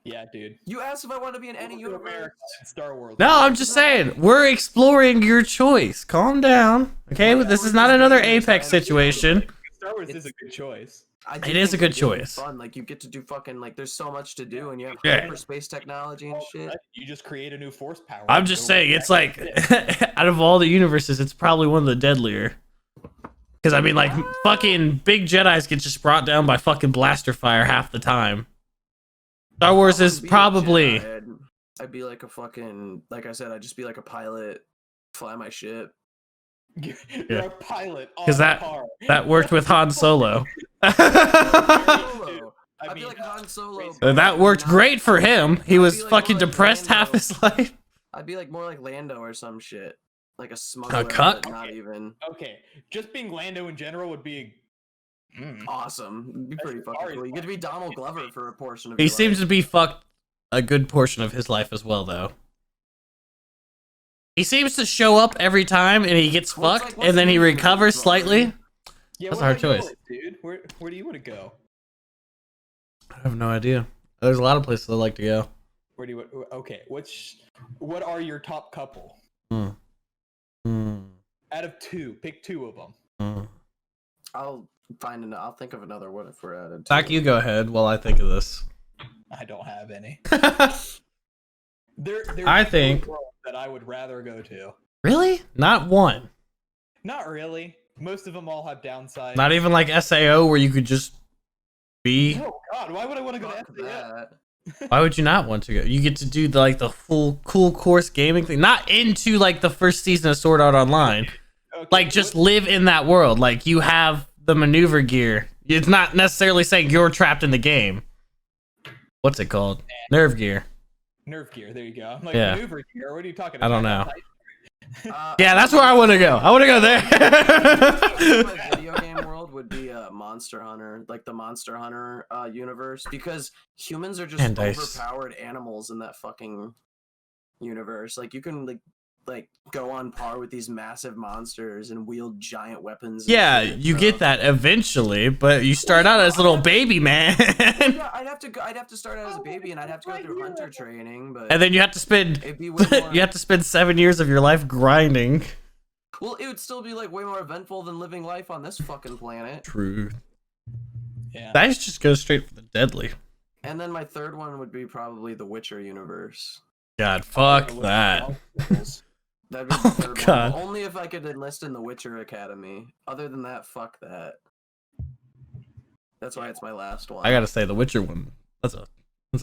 Yeah, dude. You asked if I want to be in any universe. America and Star Wars. No, I'm just saying, we're exploring your choice. Calm down. Okay, Yeah, this we're is not just another doing this. Apex I know. situation. Star Wars is a good choice. It is a good choice. Fun. Like you get to do fucking like there's so much to do and you have Yeah. hyperspace technology and shit. You just create a new force power. I'm just saying, it's like, out of all the universes, it's probably one of the deadlier. Because, I mean, like, fucking big Jedis get just brought down by fucking blaster fire half the time. Star Wars is I'd be a probably... Jedi. I'd be like a fucking, like I said, I'd just be like a pilot, fly my ship. You're Yeah. a pilot on 'Cause a car. That worked with Han Solo. Solo. I I'd be mean, like Han Solo. That worked great for him. He was I'd be like fucking more like depressed half Lando. his life. I'd be like more like Lando or some shit. Like a smuggler. cuck? but Not even. Okay, just being Lando in general would be Awesome. It'd be pretty fucking Sorry, cool. You get to be Donald Glover for a portion of He your seems life. to be fucked a good portion of his life as well, though. He seems to show up every time and he gets What's fucked like- and then he what's the recovers movie, slightly. Yeah, That's what our about yours, choice. dude. Where do you want to go? I have no idea. There's a lot of places I'd like to go. Where do you? Okay, what are your top couple? Hmm. Out of two, pick two of them. Hmm. I'll I'll think of another one if we're at it. Zach, you go ahead while I think of this. I don't have any. I There's think- no world that I would rather go to. Really? Not one. Not really. Most of them all have downsides. Not even like SAO where you could just be. Oh God, why would I want to go to Fuck SAO? that. Why would you not want to go? You get to do the full cool course gaming thing. Not into like the first season of Sword Art Online. Okay, Like just live in that world. Like you have the maneuver gear. It's not necessarily saying you're trapped in the game. What's it called? Nerve gear. Nerve gear. There you go. I'm like Yeah. maneuver gear. What are you talking I about? don't know. Uh, Yeah, that's where I want to go. I want to go there. My video game world would be Monster Hunter, like the Monster Hunter universe, because humans are just And dice. overpowered animals in that fucking universe. Like you can like go on par with these massive monsters and wield giant weapons. and Yeah, shit, you so- get that eventually, but you start out as a little baby man. Yeah, I'd have to start out as a baby, and I'd have to go through hunter training, but And then you have to spend it'd be way more. you have to spend 7 years of your life grinding. Well, it would still be like way more eventful than living life on this fucking planet. True. Yeah. That just goes straight for the deadly. And then my third one would be probably the Witcher universe. God, fuck that. That'd be the Oh, third God. one. Only if I could enlist in the Witcher Academy. Other than that, fuck that. That's why it's my last one. I gotta say, the Witcher one. That's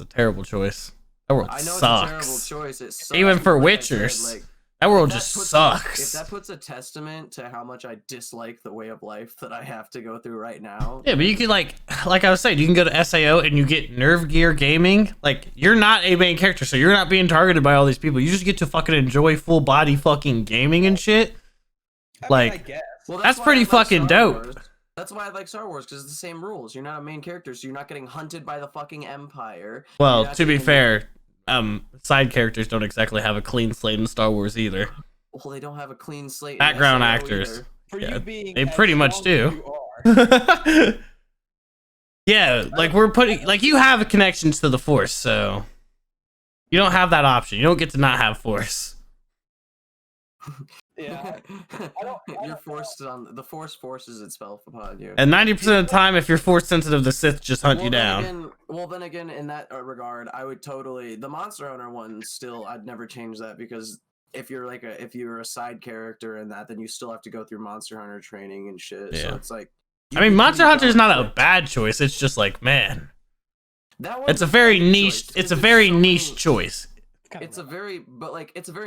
a terrible choice. That world I know sucks. it's a terrible choice. It sucks, Even for but like I said, Witchers. like, That world if just puts sucks. if that puts a testament to how much I dislike the way of life that I have to go through right now. Yeah, but you can like I was saying, you can go to SAO and you get Nerve Gear Gaming. Like you're not a main character, so you're not being targeted by all these people. You just get to fucking enjoy full body fucking gaming and shit. Like- I guess. Well, That's why pretty I like fucking Star dope. Wars. That's why I like Star Wars, because it's the same rules. You're not a main character, so you're not getting hunted by the fucking Empire. Well, You're not to be getting- fair, side characters don't exactly have a clean slate in Star Wars either. Well, they don't have a clean slate. in Background SAO actors. either. For Yeah, you being they as pretty much strong do. as you are, Yeah, like we're putting like you have connections to the Force, so you don't have that option. You don't get to not have Force. yeah. I You're don't forced on the Force forces itself upon you. And 90% of the time, if you're Force sensitive, the Sith just hunt you down. Then again, in that regard, I would totally the Monster Hunter one. Still, I'd never change that because if you're a side character in that, then you still have to go through Monster Hunter training and shit. Yeah. So it's like, I mean, Monster Hunter is not a bad choice. It's just like, man, that it's a very niche. It's a very niche choice. It's a very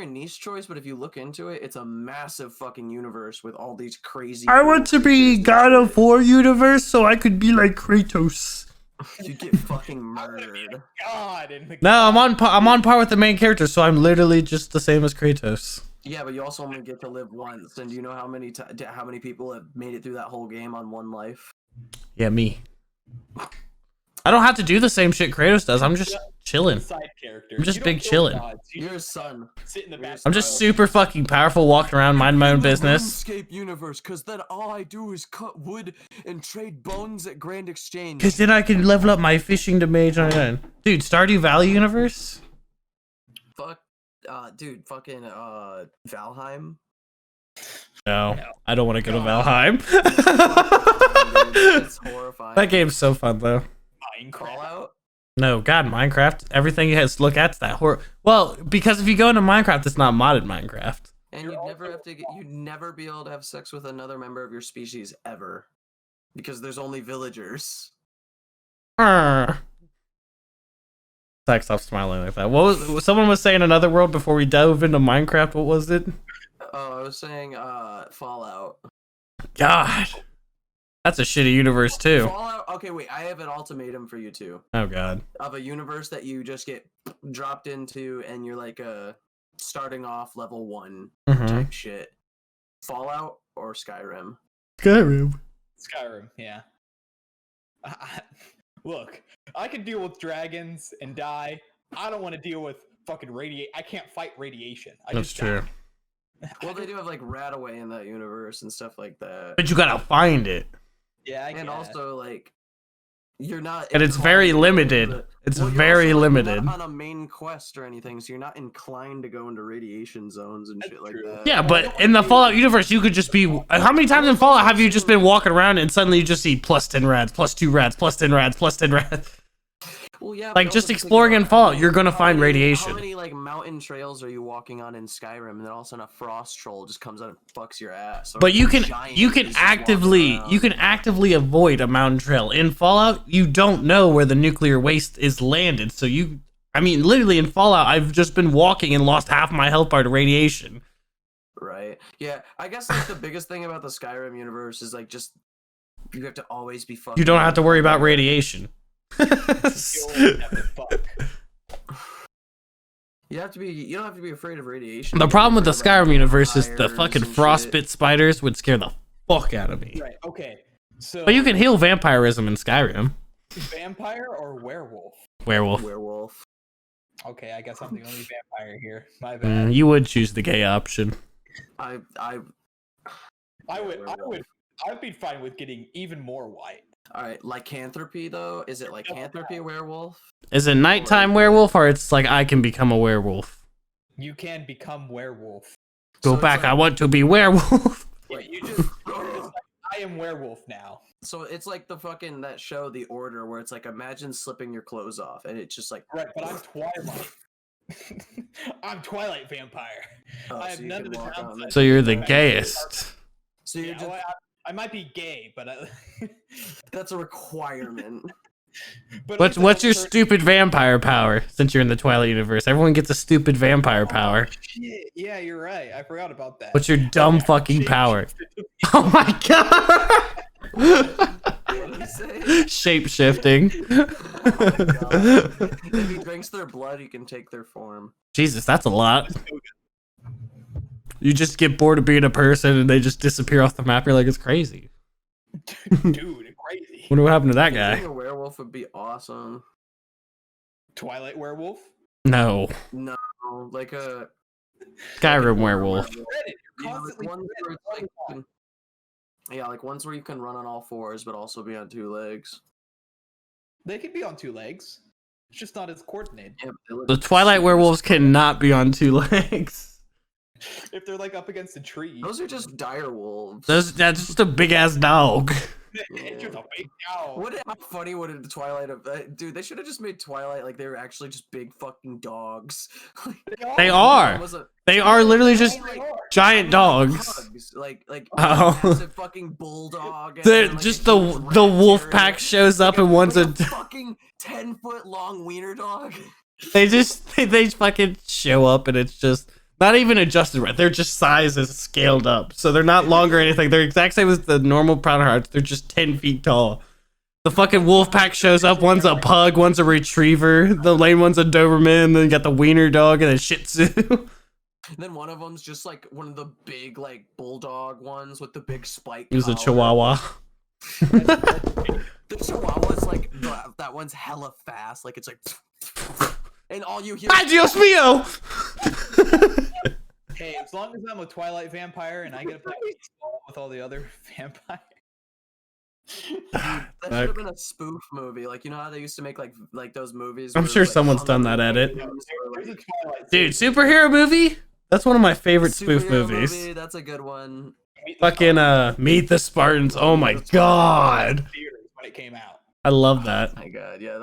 niche choice, but if you look into it, it's a massive fucking universe with all these crazy. I want to be God of War universe so I could be like Kratos. You get fucking I wanna be murdered. a god in the No, I'm on par with the main character, so I'm literally just the same as Kratos. Yeah, but you also only get to live once, and do you know how many people have made it through that whole game on one life? Yeah, me. I don't have to do the same shit Kratos does. I'm just chilling. side character. I'm just You don't big kill chillin'. gods, you You're a just son. sit in the back. I'm just super fucking powerful, walking around, mind my own business. RuneScape universe, because then all I do is cut wood and trade bones at Grand Exchange. Cause then I can level up my fishing to mage on it. Dude, Stardew Valley universe? Fuck, dude, fucking Valheim. No, I don't want to go to Valheim. It's horrifying. That game's so fun though. Minecraft. Fallout. No, God, Minecraft. Everything you have to look at's that horror. Well, because if you go into Minecraft, it's not modded Minecraft. And you'd never be able to have sex with another member of your species ever, because there's only villagers. Zach, stop smiling like that. Someone was saying another world before we dove into Minecraft. What was it? Oh, I was saying Fallout. God, that's a shitty universe too. Fallout. Okay, wait. I have an ultimatum for you two. Oh God. Of a universe that you just get dropped into, and you're like starting off level 1 Mm-hmm. type shit. Fallout or Skyrim? Skyrim. Skyrim, yeah. Look, I can deal with dragons and die. I don't want to deal with fucking I can't fight radiation. That's true. Well, they do have like Radaway in that universe and stuff like that. But you gotta find it. Yeah, I And guess. also like You're not, And it's very inclined to go into limited. the- It's Well, you're very also, like, you're limited. not on a main quest or anything, so you're not inclined to go into radiation zones and That's shit like true. that. Yeah, Well, I but don't in the wanna be- Fallout universe, you could just be. How many times in Fallout have you just been walking around and suddenly you just see plus 10 rads, plus 2 rads, plus 10 rads, plus 10 rads? Well, yeah, Like, but just also think exploring about in Fallout, how you're gonna how find many- radiation. How many like mountain trails are you walking on in Skyrim, and then all of a sudden a frost troll just comes out and fucks your ass? Or But you a can giant you can is just walking actively around. avoid a mountain trail. In Fallout, you don't know where the nuclear waste is landed. So I mean, literally in Fallout, I've just been walking and lost half my health bar to radiation. Right. Yeah. I guess like the biggest thing about the Skyrim universe is like just you have to always be fucking. You don't have to worry about radiation. You'll have to fuck. You don't have to be afraid of radiation. The You problem with have the to be afraid of, Skyrim like, universe is the vampires fucking and frostbite shit. spiders would scare the fuck out of me. Right. Okay. So. But you can heal vampirism in Skyrim. vampire or werewolf? Werewolf. Werewolf. Okay, I guess I'm the only vampire here. My bad. You would choose the gay option. I I'd be fine with getting even more white. All right. Lycanthropy though, is it lycanthropy a werewolf? Is it nighttime werewolf or it's like I can become a werewolf? You can become werewolf. Go So it's back, like- I want to be werewolf. Wait, you're just like, I am werewolf now. So it's like the fucking that show The Order where it's like imagine slipping your clothes off and it's just like Right, but I'm Twilight. I'm Twilight vampire. oh, I have so you none can of the walk on downsides. the- So you're the gayest. So you're Yeah, just, well, I might be gay, but that's a requirement. but What's like, what's your certain- stupid vampire power since you're in the Twilight universe? Everyone gets a stupid vampire power. Shit, yeah, you're right. I forgot about that. What's your dumb Okay, fucking shape power? shifted to- Oh my god! What did he say? Shape shifting. If he drinks their blood, he can take their form. Jesus, that's a lot. You just get bored of being a person and they just disappear off the map. You're like, it's crazy. Dude, crazy. Wonder what happened to that guy. Being a werewolf would be awesome. Twilight werewolf? No. No, like a Skyrim werewolf. Reddit, Yeah, you're like constantly ones Reddit where it's all like the you time. yeah, like ones where you can run on all fours but also be on two legs. They could be on two legs. It's just not as coordinated. Yeah, but they look The Twilight super werewolves scary. cannot be on two legs. If they're like up against a tree. Those are just dire wolves. That's just a big ass dog. It's just a big cow. How funny would it Twilight have dude, they should have just made Twilight like they were actually just big fucking dogs. They are. Was a, They are literally just They are. giant dogs. Hugs, like Oh. a massive fucking bulldog. and They're then, like, just a the huge the rat wolf terrier, pack shows up like and one's like a. fucking 10-foot long wiener dog. They just they fucking show up and it's just not even adjusted right. They're just sizes scaled up, so they're not long or anything. They're exact same as the normal Proud Hearts. They're just 10 feet tall. The fucking wolf pack shows up. One's a pug, one's a retriever. The lame one's a Doberman. Then you got the wiener dog and a Shih Tzu. And then one of them's just like one of the big like bulldog ones with the big spike. He was a collar. Chihuahua. The Chihuahua's like that one's hella fast. Like it's like, and all you hear. Ay, Dios mío! Hey, as long as I'm a Twilight vampire and I get to play with all the other vampires. That should have been a spoof movie. Like you know how they used to make like those movies. I'm where, sure like, someone's all done the that edit. movies were, There's a like, Twilight Dude, series. superhero movie? That's one of my favorite spoof superhero movies. movie, that's a good one. Meet the Fucking Spartans Meet the Spartans. Oh my god. theaters when it came out. I love that. Oh my god, yeah,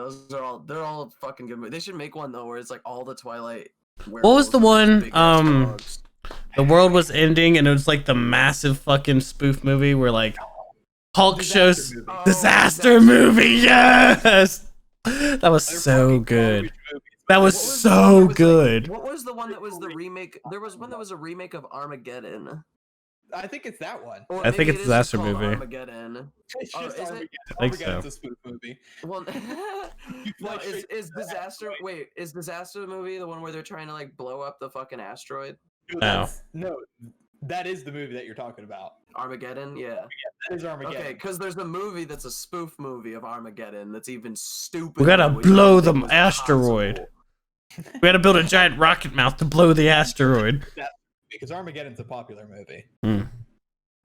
they're all fucking good movies. They should make one though where it's like all the Twilight. was the werewolves are one, just big-ass um, dogs. The world was ending and it was like the massive fucking spoof movie where like Hulk Disaster shows movie. Oh, disaster movie. Yes. That was They're so fucking good. garbage movies. That was What the one so that was, like- good. What was the one that was the remake? There was one that was a remake of Armageddon. I think it's that one. Or I think maybe it's it is just disaster called movie. Armageddon. It's Oh, just is it? Armageddon. I think Armageddon's so. a spoof movie. Well, no, Like, straight is to disaster? asteroid. Wait, is disaster the movie the one where they're trying to like blow up the fucking asteroid? No, No. no, that is the movie that you're talking about. Armageddon, yeah. That is Armageddon. Okay, because there's a movie that's a spoof movie of Armageddon that's even stupid. We gotta blow the asteroid. We gotta build a giant rocket mouth to blow the asteroid. Because Armageddon's a popular movie. Hmm.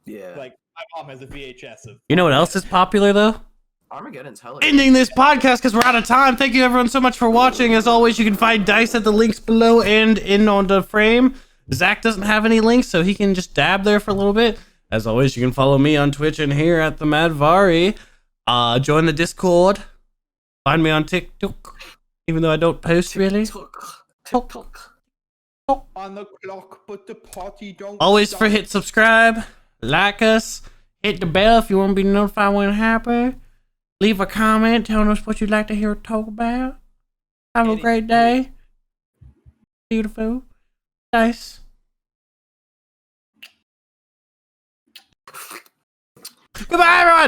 Yeah. Like my mom has a VHS of. You know what else is popular though? Armageddon's hella. ending this podcast because we're out of time. Thank you everyone so much for watching. As always, you can find Dice at the links below and in on the frame. Zach doesn't have any links, so he can just dab there for a little bit. As always, you can follow me on Twitch and here at the Madvari. Join the Discord. Find me on TikTok, even though I don't post really. TikTok. On the clock, but the party don't. Always hit subscribe, like us, hit the bell if you want to be notified when it happens. Leave a comment telling us what you'd like to hear us talk about. Have a great day. Beautiful. Nice. Goodbye, everyone.